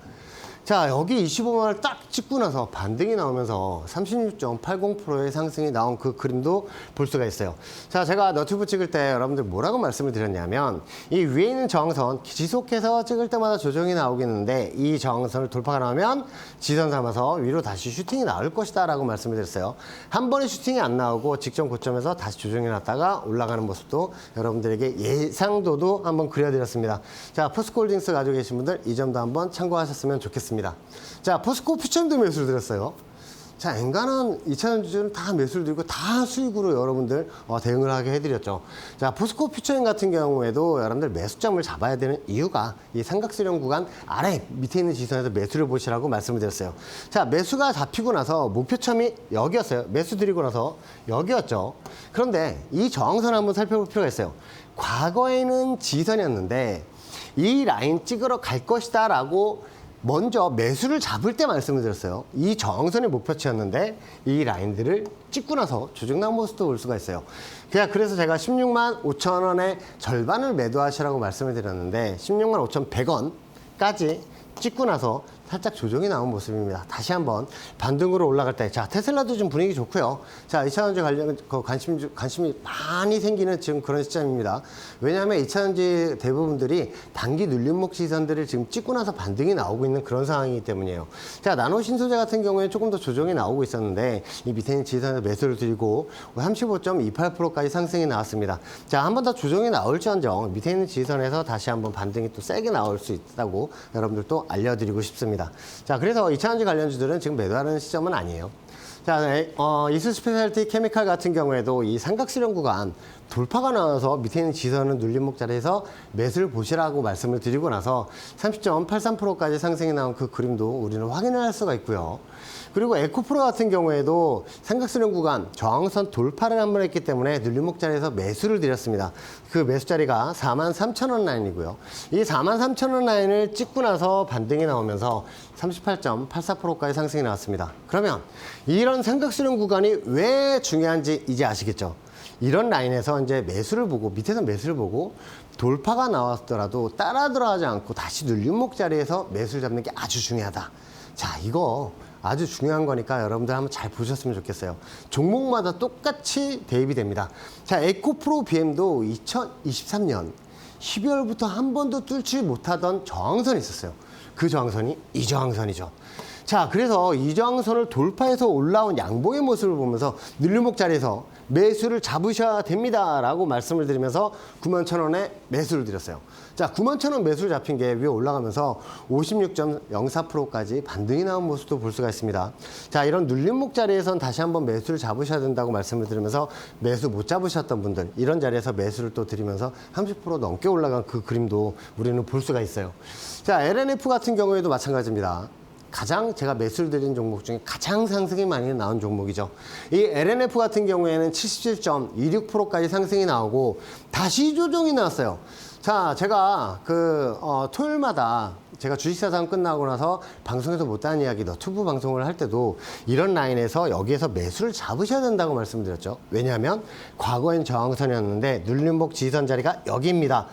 자, 여기 25만 원을 딱 찍고 나서 반등이 나오면서 36.80%의 상승이 나온 그 그림도 볼 수가 있어요. 자, 제가 너튜브 찍을 때 여러분들 뭐라고 말씀을 드렸냐면 이 위에 있는 저항선 지속해서 찍을 때마다 조정이 나오겠는데 이 저항선을 돌파가 나오면 지선 삼아서 위로 다시 슈팅이 나올 것이다 라고 말씀을 드렸어요. 한 번에 슈팅이 안 나오고 직전 고점에서 다시 조정이 났다가 올라가는 모습도 여러분들에게 예상도도 한번 그려드렸습니다. 자, 포스코홀딩스 가지고 계신 분들 이 점도 한번 참고하셨으면 좋겠습니다. 자, 포스코 퓨처도 매수를 드렸어요. 자, 엔간한 2차전 주주는 다 매수를 드리고 다 수익으로 여러분들 대응을 하게 해드렸죠. 자, 포스코 퓨처인 같은 경우에도 여러분들 매수점을 잡아야 되는 이유가 이 삼각수렴 구간 아래 밑에 있는 지선에서 매수를 보시라고 말씀을 드렸어요. 자, 매수가 잡히고 나서 목표점이 여기였어요. 매수 드리고 나서 여기였죠. 그런데 이 저항선 한번 살펴볼 필요가 있어요. 과거에는 지선이었는데 이 라인 찍으러 갈 것이다 라고 먼저 매수를 잡을 때 말씀을 드렸어요. 이 저항선이 목표치였는데 이 라인들을 찍고 나서 조정 나온 모습도 볼 수가 있어요. 그래서 제가 16만 5천 원의 절반을 매도하시라고 말씀을 드렸는데 16만 5,100원까지 찍고 나서 살짝 조정이 나온 모습입니다. 다시 한번 반등으로 올라갈 때, 자, 테슬라도 좀 분위기 좋고요. 자, 2차전지 관련 관심이 많이 생기는 지금 그런 시점입니다. 왜냐하면 2차전지 대부분들이 단기 눌림목 지선들을 지금 찍고 나서 반등이 나오고 있는 그런 상황이기 때문이에요. 자, 나노 신소재 같은 경우에 조금 더 조정이 나오고 있었는데 이 밑에 있는 지선에서 매수를 드리고 35.28%까지 상승이 나왔습니다. 자, 한 번 더 조정이 나올지언정 밑에 있는 지선에서 다시 한번 반등이 또 세게 나올 수 있다고 여러분들도 알려드리고 싶습니다. 자, 그래서 2차전지 관련주들은 지금 매도하는 시점은 아니에요. 자, 이수 스페셜티 케미칼 같은 경우에도 이 삼각수렴 구간 돌파가 나와서 밑에 있는 지선은 눌림목 자리에서 매수를 보시라고 말씀을 드리고 나서 30.83%까지 상승이 나온 그 그림도 우리는 확인을 할 수가 있고요. 그리고 에코프로 같은 경우에도 삼각수렴 구간 저항선 돌파를 한 번 했기 때문에 눌림목 자리에서 매수를 드렸습니다. 그 매수 자리가 43,000원 라인이고요. 이 43,000원 라인을 찍고 나서 반등이 나오면서 38.84%까지 상승이 나왔습니다. 그러면 이런 삼각수렴 구간이 왜 중요한지 이제 아시겠죠? 이런 라인에서 이제 매수를 보고 밑에서 매수를 보고 돌파가 나왔더라도 따라 들어가지 않고 다시 눌림목 자리에서 매수를 잡는 게 아주 중요하다. 자, 이거 아주 중요한 거니까 여러분들 한번 잘 보셨으면 좋겠어요. 종목마다 똑같이 대입이 됩니다. 자, 에코프로 BM도 2023년 12월부터 한 번도 뚫지 못하던 저항선이 있었어요. 그 저항선이 이 저항선이죠. 자, 그래서 이 저항선을 돌파해서 올라온 양봉의 모습을 보면서 눌림목 자리에서 매수를 잡으셔야 됩니다 라고 말씀을 드리면서 91,000원에 매수를 드렸어요. 자, 91,000원 매수를 잡힌 게 위에 올라가면서 56.04%까지 반등이 나온 모습도 볼 수가 있습니다. 자, 이런 눌림목 자리에선 다시 한번 매수를 잡으셔야 된다고 말씀을 드리면서 매수 못 잡으셨던 분들 이런 자리에서 매수를 또 드리면서 30% 넘게 올라간 그 그림도 우리는 볼 수가 있어요. 자, LNF 같은 경우에도 마찬가지입니다. 가장 제가 매수를 드린 종목 중에 가장 상승이 많이 나온 종목이죠. 이 LNF 같은 경우에는 77.26%까지 상승이 나오고 다시 조정이 나왔어요. 자, 제가 토요일마다 제가 주식사상 끝나고 나서 방송에서 못다한 이야기 너튜브 방송을 할 때도 이런 라인에서 여기에서 매수를 잡으셔야 된다고 말씀드렸죠. 왜냐하면 과거엔 저항선이었는데 눌림목 지지선 자리가 여기입니다.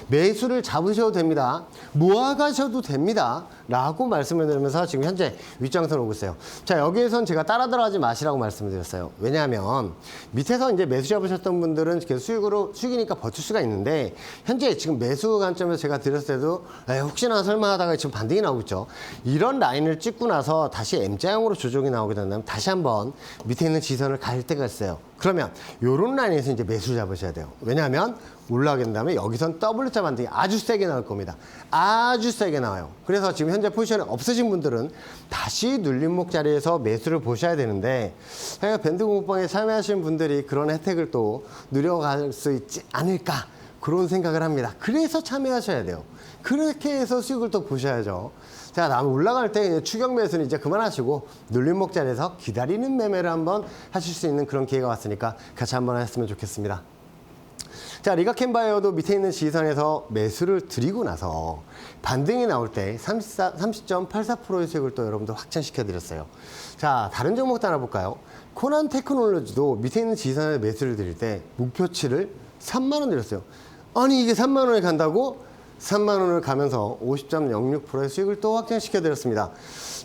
매수를 잡으셔도 됩니다. 모아가셔도 됩니다. 라고 말씀을 드리면서 지금 현재 윗장선 오고 있어요. 자, 여기에선 제가 따라 들어가지 마시라고 말씀을 드렸어요. 왜냐하면 밑에서 이제 매수 잡으셨던 분들은 계속 수익이니까 버틸 수가 있는데 현재 지금 매수 관점에서 제가 드렸을 때도 혹시나 설마 하다가 지금 반등이 나오고 있죠. 이런 라인을 찍고 나서 다시 M자형으로 조정이 나오게 된다면 다시 한번 밑에 있는 지선을 갈 때가 있어요. 그러면 이런 라인에서 이제 매수를 잡으셔야 돼요. 왜냐하면 올라가게 된다면 여기선 W자 반등이 아주 세게 나올 겁니다. 아주 세게 나와요. 그래서 지금 현재 포지션이 없으신 분들은 다시 눌림목 자리에서 매수를 보셔야 되는데 밴드 공부방에 참여하시는 분들이 그런 혜택을 또 누려갈 수 있지 않을까 그런 생각을 합니다. 그래서 참여하셔야 돼요. 그렇게 해서 수익을 또 보셔야죠. 자, 다음 올라갈 때 추격 매수는 이제 그만하시고 눌림목 자리에서 기다리는 매매를 한번 하실 수 있는 그런 기회가 왔으니까 같이 한번 하셨으면 좋겠습니다. 자, 리가캔바이어도 밑에 있는 지지선에서 매수를 드리고 나서 반등이 나올 때 30.84%의 수익을 또 여러분들 확정시켜 드렸어요. 자, 다른 종목도 하나 볼까요? 코난 테크놀로지도 밑에 있는 지지선에 매수를 드릴 때 목표치를 3만 원 드렸어요. 아니 이게 3만 원에 간다고? 3만 원을 가면서 50.06%의 수익을 또 확정시켜 드렸습니다.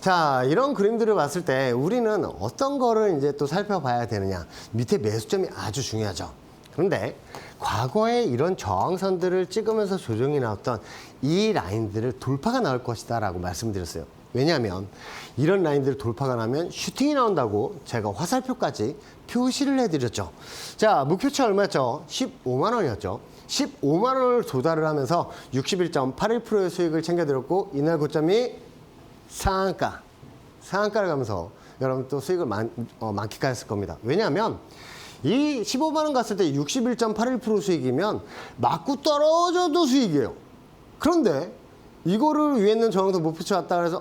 자, 이런 그림들을 봤을 때 우리는 어떤 거를 이제 또 살펴봐야 되느냐. 밑에 매수점이 아주 중요하죠. 그런데 과거에 이런 저항선들을 찍으면서 조정이 나왔던 이 라인들을 돌파가 나올 것이다 라고 말씀드렸어요. 왜냐하면 이런 라인들 돌파가 나면 슈팅이 나온다고 제가 화살표까지 표시를 해드렸죠. 자, 목표치 얼마였죠? 15만 원이었죠. 15만 원을 도달을 하면서 61.81%의 수익을 챙겨드렸고 이날 고점이 상한가를 가면서 여러분 또 수익을 만끽하셨을 겁니다. 왜냐하면 이 15만 원 갔을 때 61.81% 수익이면 맞고 떨어져도 수익이에요. 그런데 이거를 위에 있는 저항선 목표치 왔다 그래서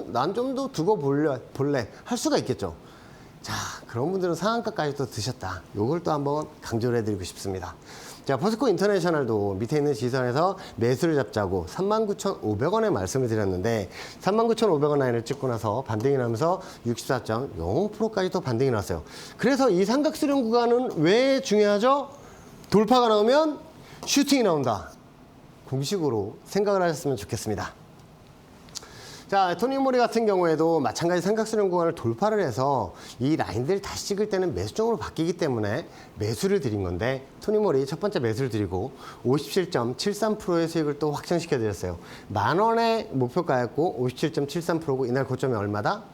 난 좀 더 두고 볼래 할 수가 있겠죠. 자, 그런 분들은 상한가까지 또 드셨다. 요걸 또 한번 강조를 해드리고 싶습니다. 자, 포스코 인터내셔널도 밑에 있는 지선에서 매수를 잡자고 39,500원에 말씀을 드렸는데 39,500원 라인을 찍고 나서 반등이 나면서 64.05%까지 또 반등이 났어요. 그래서 이 삼각수렴 구간은 왜 중요하죠? 돌파가 나오면 슈팅이 나온다. 공식으로 생각을 하셨으면 좋겠습니다. 자, 토니모리 같은 경우에도 마찬가지 삼각수렴 구간을 돌파를 해서 이 라인들 다시 찍을 때는 매수점으로 바뀌기 때문에 매수를 드린 건데 토니모리 첫 번째 매수를 드리고 57.73%의 수익을 또 확정시켜 드렸어요. 만 원의 목표가였고 57.73%고 이날 고점이 얼마다?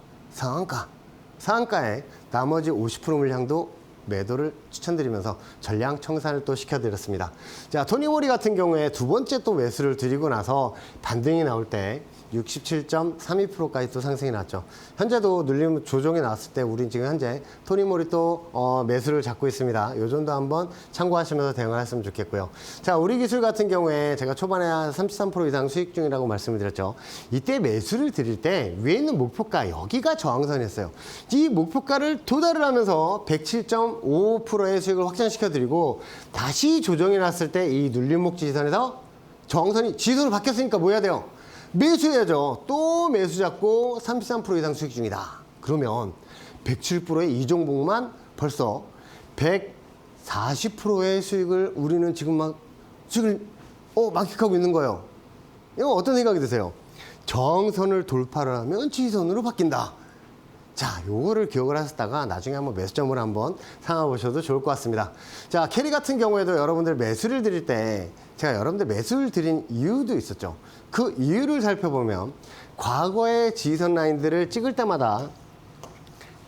상한가에 나머지 50% 물량도 매도를 추천드리면서 전량 청산을 또 시켜드렸습니다. 자, 토니모리 같은 경우에 두 번째 또 매수를 드리고 나서 반등이 나올 때 67.32%까지 또 상승이 났죠. 현재도 눌림 조정이 나왔을 때 우린 지금 현재 토니모리 또 매수를 잡고 있습니다. 요 정도 한번 참고하시면서 대응을 했으면 좋겠고요. 자, 우리 기술 같은 경우에 제가 초반에 한 33% 이상 수익 중이라고 말씀을 드렸죠. 이때 매수를 드릴 때 위에 있는 목표가 여기가 저항선이었어요. 이 목표가를 도달을 하면서 107.55%의 수익을 확정시켜 드리고 다시 조정이 났을 때 이 눌림목 지지선에서 저항선이 지지선으로 바뀌었으니까 뭐 해야 돼요? 매수해야죠. 또 매수 잡고 33% 이상 수익 중이다. 그러면 107%의 이 종목만 벌써 140%의 수익을 우리는 지금 수익을 만끽하고 있는 거예요. 이거 어떤 생각이 드세요? 저항선을 돌파를 하면 지지선으로 바뀐다. 자, 요거를 기억을 하셨다가 나중에 한번 매수점을 한번 삼아보셔도 좋을 것 같습니다. 자, 캐리 같은 경우에도 여러분들 매수를 드릴 때 제가 여러분들 매수를 드린 이유도 있었죠. 그 이유를 살펴보면 과거의 지지선 라인들을 찍을 때마다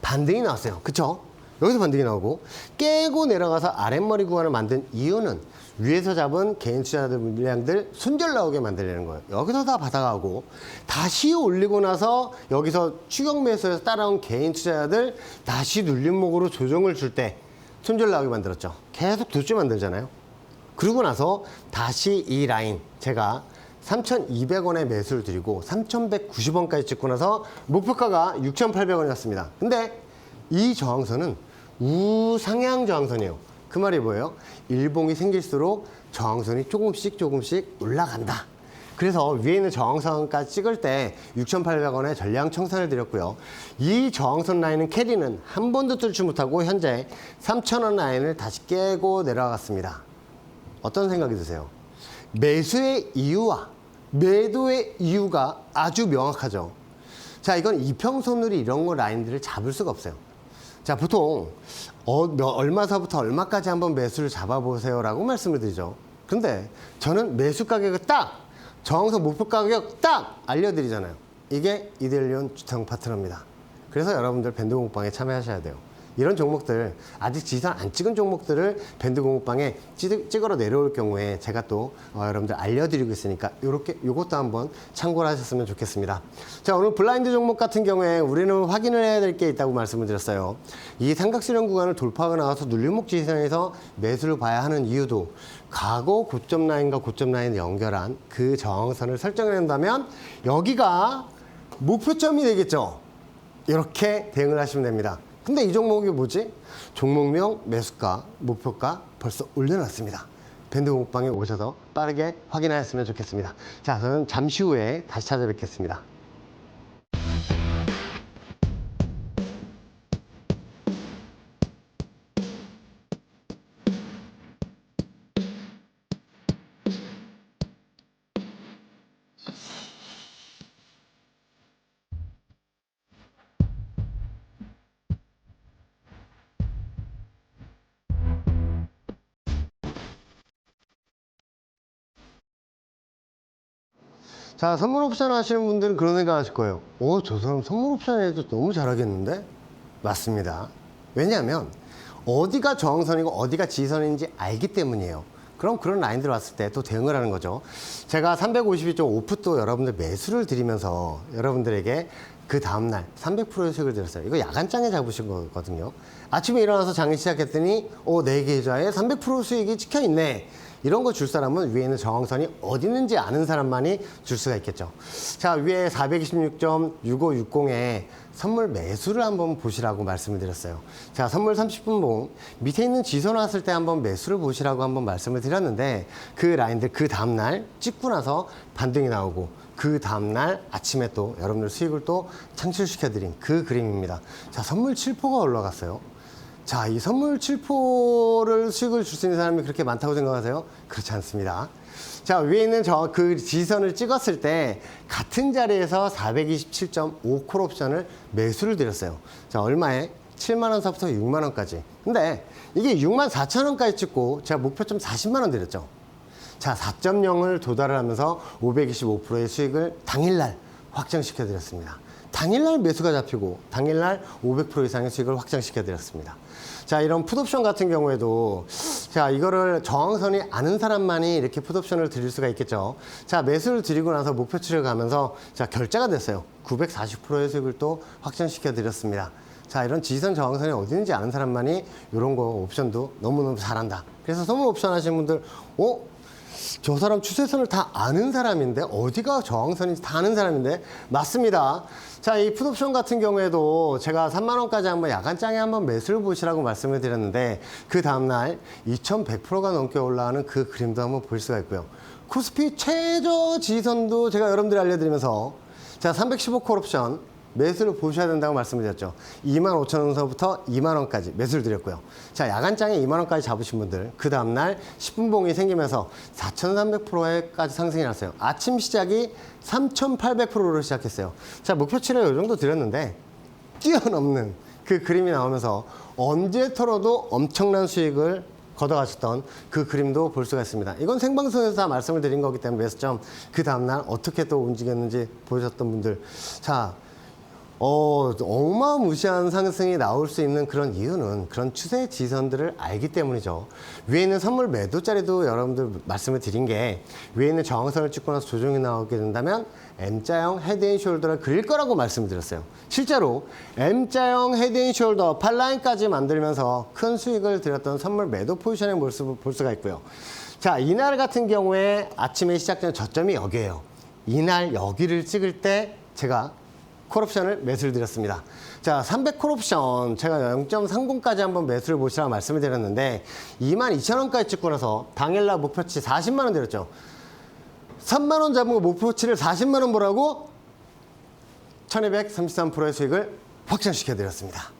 반등이 나왔어요. 그쵸? 여기서 반등이 나오고 깨고 내려가서 아랫머리 구간을 만든 이유는 위에서 잡은 개인 투자자들 물량들 손절 나오게 만들려는 거예요. 여기서 다 받아가고 다시 올리고 나서 여기서 추격 매수에서 따라온 개인 투자자들 다시 눌림목으로 조정을 줄 때 손절 나오게 만들었죠. 계속 둘째 만들잖아요. 그러고 나서 다시 이 라인 제가 3,200원에 매수를 드리고 3,190원까지 찍고 나서 목표가가 6,800원이었습니다. 근데 이 저항선은 우상향 저항선이에요. 그 말이 뭐예요? 일봉이 생길수록 저항선이 조금씩 올라간다. 그래서 위에 있는 저항선까지 찍을 때 6,800원에 전량 청산을 드렸고요. 이 저항선 라인은 캐리는 한 번도 뚫지 못하고 현재 3,000원 라인을 다시 깨고 내려갔습니다. 어떤 생각이 드세요? 매수의 이유와 매도의 이유가 아주 명확하죠. 자, 이건 이평선으로 이런 거 라인들을 잡을 수가 없어요. 자, 보통 얼마서부터 얼마까지 한번 매수를 잡아보세요 라고 말씀을 드리죠. 근데 저는 매수 가격을 딱 저항선 목표 가격 딱 알려드리잖아요. 이게 이데일리온 주택 파트너입니다. 그래서 여러분들 밴드 공부방에 참여하셔야 돼요. 이런 종목들, 아직 지선 안 찍은 종목들을 밴드 공부방에 찍으러 내려올 경우에 제가 또 여러분들 알려드리고 있으니까 요것도 한번 참고를 하셨으면 좋겠습니다. 자, 오늘 블라인드 종목 같은 경우에 우리는 확인을 해야 될 게 있다고 말씀을 드렸어요. 이 삼각수렴 구간을 돌파하고 나와서 눌림목 지선에서 매수를 봐야 하는 이유도 과거 고점 라인과 고점 라인을 연결한 그 저항선을 설정해낸다면 여기가 목표점이 되겠죠. 이렇게 대응을 하시면 됩니다. 근데 이 종목이 뭐지? 종목명, 매수가, 목표가 벌써 올려놨습니다. 밴드 공부방에 오셔서 빠르게 확인하셨으면 좋겠습니다. 자, 저는 잠시 후에 다시 찾아뵙겠습니다. 자, 선물 옵션 하시는 분들은 그런 생각 하실 거예요. 저 사람 선물 옵션 해도 너무 잘하겠는데? 맞습니다. 왜냐하면 어디가 저항선이고 어디가 지선인지 알기 때문이에요. 그럼 그런 라인들 왔을 때 또 대응을 하는 거죠. 제가 352.5풋도 여러분들 매수를 드리면서 여러분들에게 그 다음날 300%의 수익을 드렸어요. 이거 야간장에 잡으신 거거든요. 아침에 일어나서 장이 시작했더니 내 계좌에 300% 수익이 찍혀있네. 이런 거 줄 사람은 위에 있는 저항선이 어디 있는지 아는 사람만이 줄 수가 있겠죠. 자, 위에 426.6560에 선물 매수를 한번 보시라고 말씀을 드렸어요. 자, 선물 30분봉 밑에 있는 지선 왔을 때 한번 매수를 보시라고 한번 말씀을 드렸는데 그 라인들 그 다음날 찍고 나서 반등이 나오고 그 다음날 아침에 또 여러분들 수익을 또 창출시켜드린 그 그림입니다. 자, 선물 7포가 올라갔어요. 자, 이 선물 7포를 수익을 줄 수 있는 사람이 그렇게 많다고 생각하세요? 그렇지 않습니다. 자, 위에 있는 그 지선을 찍었을 때 같은 자리에서 427.5 콜옵션을 매수를 드렸어요. 자, 얼마에? 7만원서부터 6만원까지. 근데 이게 64,000원까지 찍고 제가 목표점 40만원 드렸죠. 자, 4.0을 도달을 하면서 525%의 수익을 당일날 확정시켜 드렸습니다. 당일날 매수가 잡히고 당일날 500% 이상의 수익을 확정시켜 드렸습니다. 자, 이런 풋옵션 같은 경우에도 자, 이거를 저항선이 아는 사람만이 이렇게 풋옵션을 드릴 수가 있겠죠. 자, 매수를 드리고 나서 목표치를 가면서 자, 결제가 됐어요. 940%의 수익을 또 확정시켜 드렸습니다. 자, 이런 지선 저항선이 어디 있는지 아는 사람만이 이런 거 옵션도 너무너무 잘한다. 그래서 선물 옵션 하시는 분들 저 사람 추세선을 다 아는 사람인데 어디가 저항선인지 다 아는 사람인데 맞습니다. 자, 이 풋옵션 같은 경우에도 제가 3만원까지 한번 야간장에 한번 매수를 보시라고 말씀을 드렸는데 그 다음날 2100%가 넘게 올라가는 그 그림도 한번 볼 수가 있고요. 코스피 최저 지선도 제가 여러분들이 알려드리면서 자, 315 콜옵션 매수를 보셔야 된다고 말씀을 드렸죠. 25,000원서부터 2만원까지 매수를 드렸고요. 자, 야간장에 2만원까지 잡으신 분들 그 다음날 10분봉이 생기면서 4,300%까지 상승이 났어요. 아침 시작이 3,800%로 시작했어요. 자, 목표치를 이 정도 드렸는데 뛰어넘는 그 그림이 나오면서 언제 털어도 엄청난 수익을 걷어가셨던 그 그림도 볼 수가 있습니다. 이건 생방송에서 다 말씀을 드린 거기 때문에 매수점 그 다음날 어떻게 또 움직였는지 보셨던 분들 자, 어마무시한 상승이 나올 수 있는 그런 이유는 그런 추세 지선들을 알기 때문이죠. 위에 있는 선물 매도 자리도 여러분들 말씀을 드린 게 위에 있는 저항선을 찍고 나서 조정이 나오게 된다면 M자형 헤드앤숄더를 그릴 거라고 말씀드렸어요. 실제로 M자형 헤드앤숄더 8라인까지 만들면서 큰 수익을 드렸던 선물 매도 포지션의 모습을 볼 수가 있고요. 자, 이날 같은 경우에 아침에 시작된 저점이 여기에요. 이날 여기를 찍을 때 제가 콜옵션을 매수를 드렸습니다. 자, 300 콜옵션 제가 0.30까지 한번 매수를 보시라고 말씀을 드렸는데 22,000원까지 찍고 나서 당일날 목표치 40만원 드렸죠. 3만원 잡은 거 목표치를 40만원 보라고 1233%의 수익을 확정시켜 드렸습니다.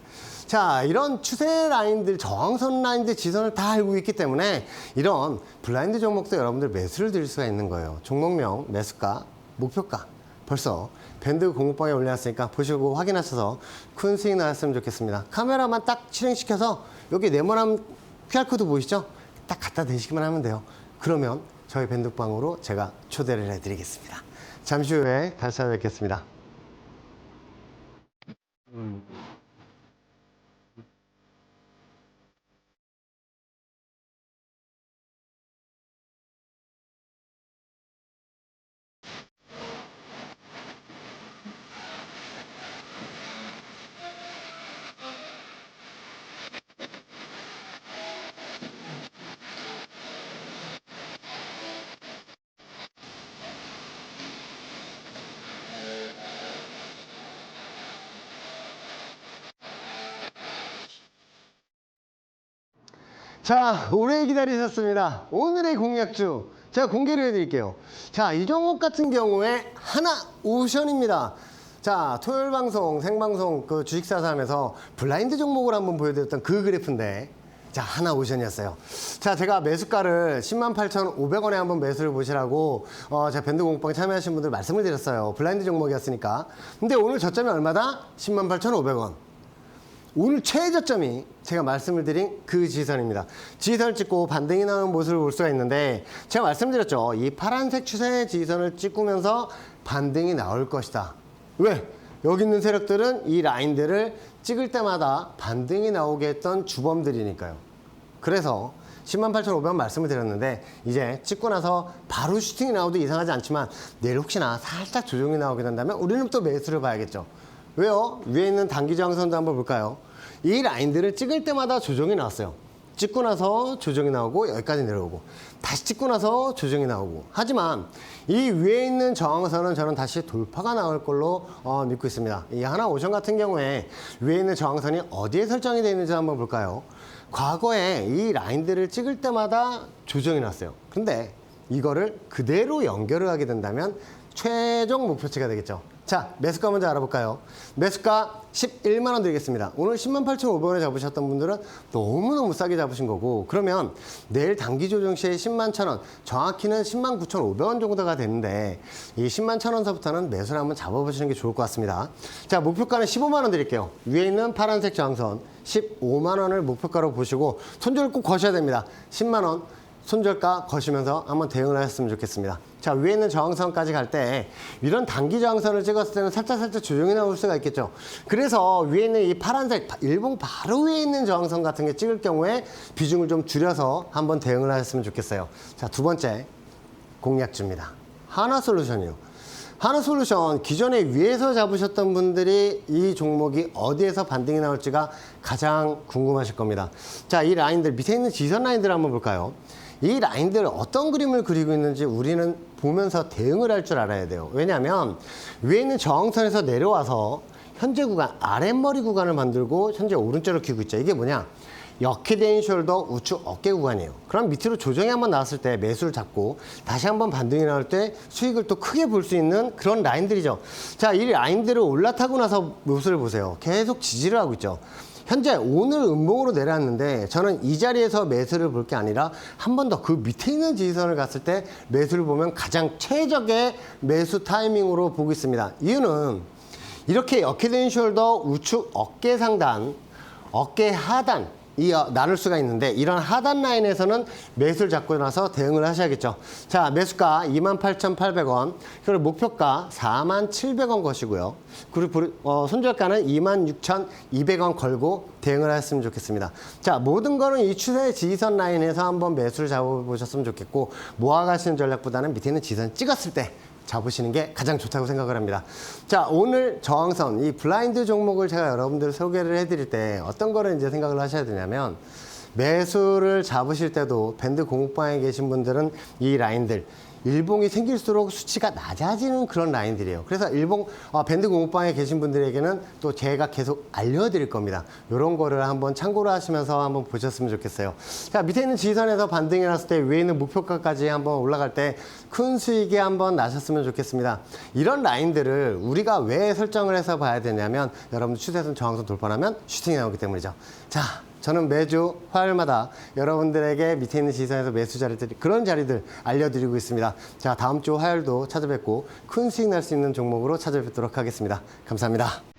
자, 이런 추세 라인들, 저항선 라인들, 지선을 다 알고 있기 때문에 이런 블라인드 종목도 여러분들 매수를 드릴 수가 있는 거예요. 종목명, 매수가, 목표가 벌써 밴드 공부방에 올려놨으니까 보시고 확인하셔서 큰 수익 나셨으면 좋겠습니다. 카메라만 딱 실행시켜서 여기 네모난 QR코드 보이시죠? 딱 갖다 대시기만 하면 돼요. 그러면 저희 밴드방으로 제가 초대를 해드리겠습니다. 잠시 후에 다시 찾아뵙겠습니다. 자, 오래 기다리셨습니다. 오늘의 공약주 제가 공개를 해드릴게요. 자, 이 종목 같은 경우에 하나오션입니다. 자, 토요일 방송, 생방송 그 주식사삼에서 블라인드 종목을 한번 보여드렸던 그 그래프인데, 자, 하나오션이었어요. 자, 제가 매수가를 108,500원에 한번 매수를 보시라고 제가 밴드 공방에 참여하신 분들 말씀을 드렸어요. 블라인드 종목이었으니까. 근데 오늘 저점이 얼마다? 108,500원. 오늘 최저점이 제가 말씀을 드린 그 지지선입니다. 지지선을 찍고 반등이 나오는 모습을 볼 수가 있는데, 제가 말씀드렸죠. 이 파란색 추세의 지지선을 찍으면서 반등이 나올 것이다. 왜? 여기 있는 세력들은 이 라인들을 찍을 때마다 반등이 나오게 했던 주범들이니까요. 그래서 108,500원 말씀을 드렸는데, 이제 찍고 나서 바로 슈팅이 나오도 이상하지 않지만 내일 혹시나 살짝 조정이 나오게 된다면 우리는 또 매수를 봐야겠죠. 왜요? 위에 있는 단기 저항선도 한번 볼까요? 이 라인들을 찍을 때마다 조정이 나왔어요. 찍고 나서 조정이 나오고 여기까지 내려오고, 다시 찍고 나서 조정이 나오고. 하지만 이 위에 있는 저항선은 저는 다시 돌파가 나올 걸로 믿고 있습니다. 이 하나오션 같은 경우에 위에 있는 저항선이 어디에 설정이 되어 있는지 한번 볼까요? 과거에 이 라인들을 찍을 때마다 조정이 났어요. 근데 이거를 그대로 연결을 하게 된다면 최종 목표치가 되겠죠. 자, 매수가 먼저 알아볼까요? 매수가 11만원 드리겠습니다. 오늘 108,500원에 잡으셨던 분들은 너무너무 싸게 잡으신 거고, 그러면 내일 단기 조정 시에 101,000원, 정확히는 109,500원 정도가 되는데, 이 101,000원서부터는 매수를 한번 잡아보시는 게 좋을 것 같습니다. 자, 목표가는 15만원 드릴게요. 위에 있는 파란색 저항선 15만원을 목표가로 보시고 손절을 꼭 거셔야 됩니다. 10만원 손절가 거시면서 한번 대응을 하셨으면 좋겠습니다. 자, 위에 있는 저항선까지 갈 때 이런 단기 저항선을 찍었을 때는 살짝 조정이 나올 수가 있겠죠. 그래서 위에 있는 이 파란색 일봉 바로 위에 있는 저항선 같은 게 찍을 경우에 비중을 좀 줄여서 한번 대응을 하셨으면 좋겠어요. 자, 두 번째 공약주입니다. 하나솔루션이요. 하나솔루션 기존에 위에서 잡으셨던 분들이 이 종목이 어디에서 반등이 나올지가 가장 궁금하실 겁니다. 자, 이 라인들 밑에 있는 지선 라인들을 한번 볼까요? 이 라인들 어떤 그림을 그리고 있는지 우리는 보면서 대응을 할 줄 알아야 돼요. 왜냐하면 위에 있는 저항선에서 내려와서 현재 구간, 아랫머리 구간을 만들고 현재 오른쪽으로 기고 있죠. 이게 뭐냐? 역헤드앤 숄더 우측 어깨 구간이에요. 그럼 밑으로 조정이 한번 나왔을 때 매수를 잡고 다시 한번 반등이 나올 때 수익을 또 크게 볼 수 있는 그런 라인들이죠. 자, 이 라인들을 올라타고 나서 모습을 보세요. 계속 지지를 하고 있죠. 현재 오늘 음봉으로 내려왔는데 저는 이 자리에서 매수를 볼 게 아니라 한 번 더 그 밑에 있는 지지선을 갔을 때 매수를 보면 가장 최적의 매수 타이밍으로 보고 있습니다. 이유는 이렇게 역헤드앤 숄더 우측 어깨 상단, 어깨 하단 나눌 수가 있는데, 이런 하단 라인에서는 매수를 잡고 나서 대응을 하셔야겠죠. 자, 매수가 28,800원, 그리고 목표가 47,000원 것이고요. 그리고 손절가는 26,200원 걸고 대응을 하셨으면 좋겠습니다. 자, 모든 거는 이 추세 지지선 라인에서 한번 매수를 잡아보셨으면 좋겠고, 모아가시는 전략보다는 밑에 있는 지지선 찍었을 때 잡으시는 게 가장 좋다고 생각을 합니다. 자, 오늘 저항선, 이 블라인드 종목을 제가 여러분들 소개를 해드릴 때 어떤 거를 이제 생각을 하셔야 되냐면, 매수를 잡으실 때도 밴드 공방에 계신 분들은 이 라인들, 일봉이 생길수록 수치가 낮아지는 그런 라인들이에요. 그래서 일봉 밴드 공방에 계신 분들에게는 또 제가 계속 알려드릴 겁니다. 이런 거를 한번 참고를 하시면서 한번 보셨으면 좋겠어요. 자, 밑에 있는 지지선에서 반등이 났을 때 위에 있는 목표가까지 한번 올라갈 때 큰 수익이 한번 나셨으면 좋겠습니다. 이런 라인들을 우리가 왜 설정을 해서 봐야 되냐면, 여러분들 추세선 저항선 돌파하면 슈팅이 나오기 때문이죠. 자, 저는 매주 화요일마다 여러분들에게 밑에 있는 지지선에서 매수 자리들, 그런 자리들 알려드리고 있습니다. 자, 다음 주 화요일도 찾아뵙고 큰 수익 날 수 있는 종목으로 찾아뵙도록 하겠습니다. 감사합니다.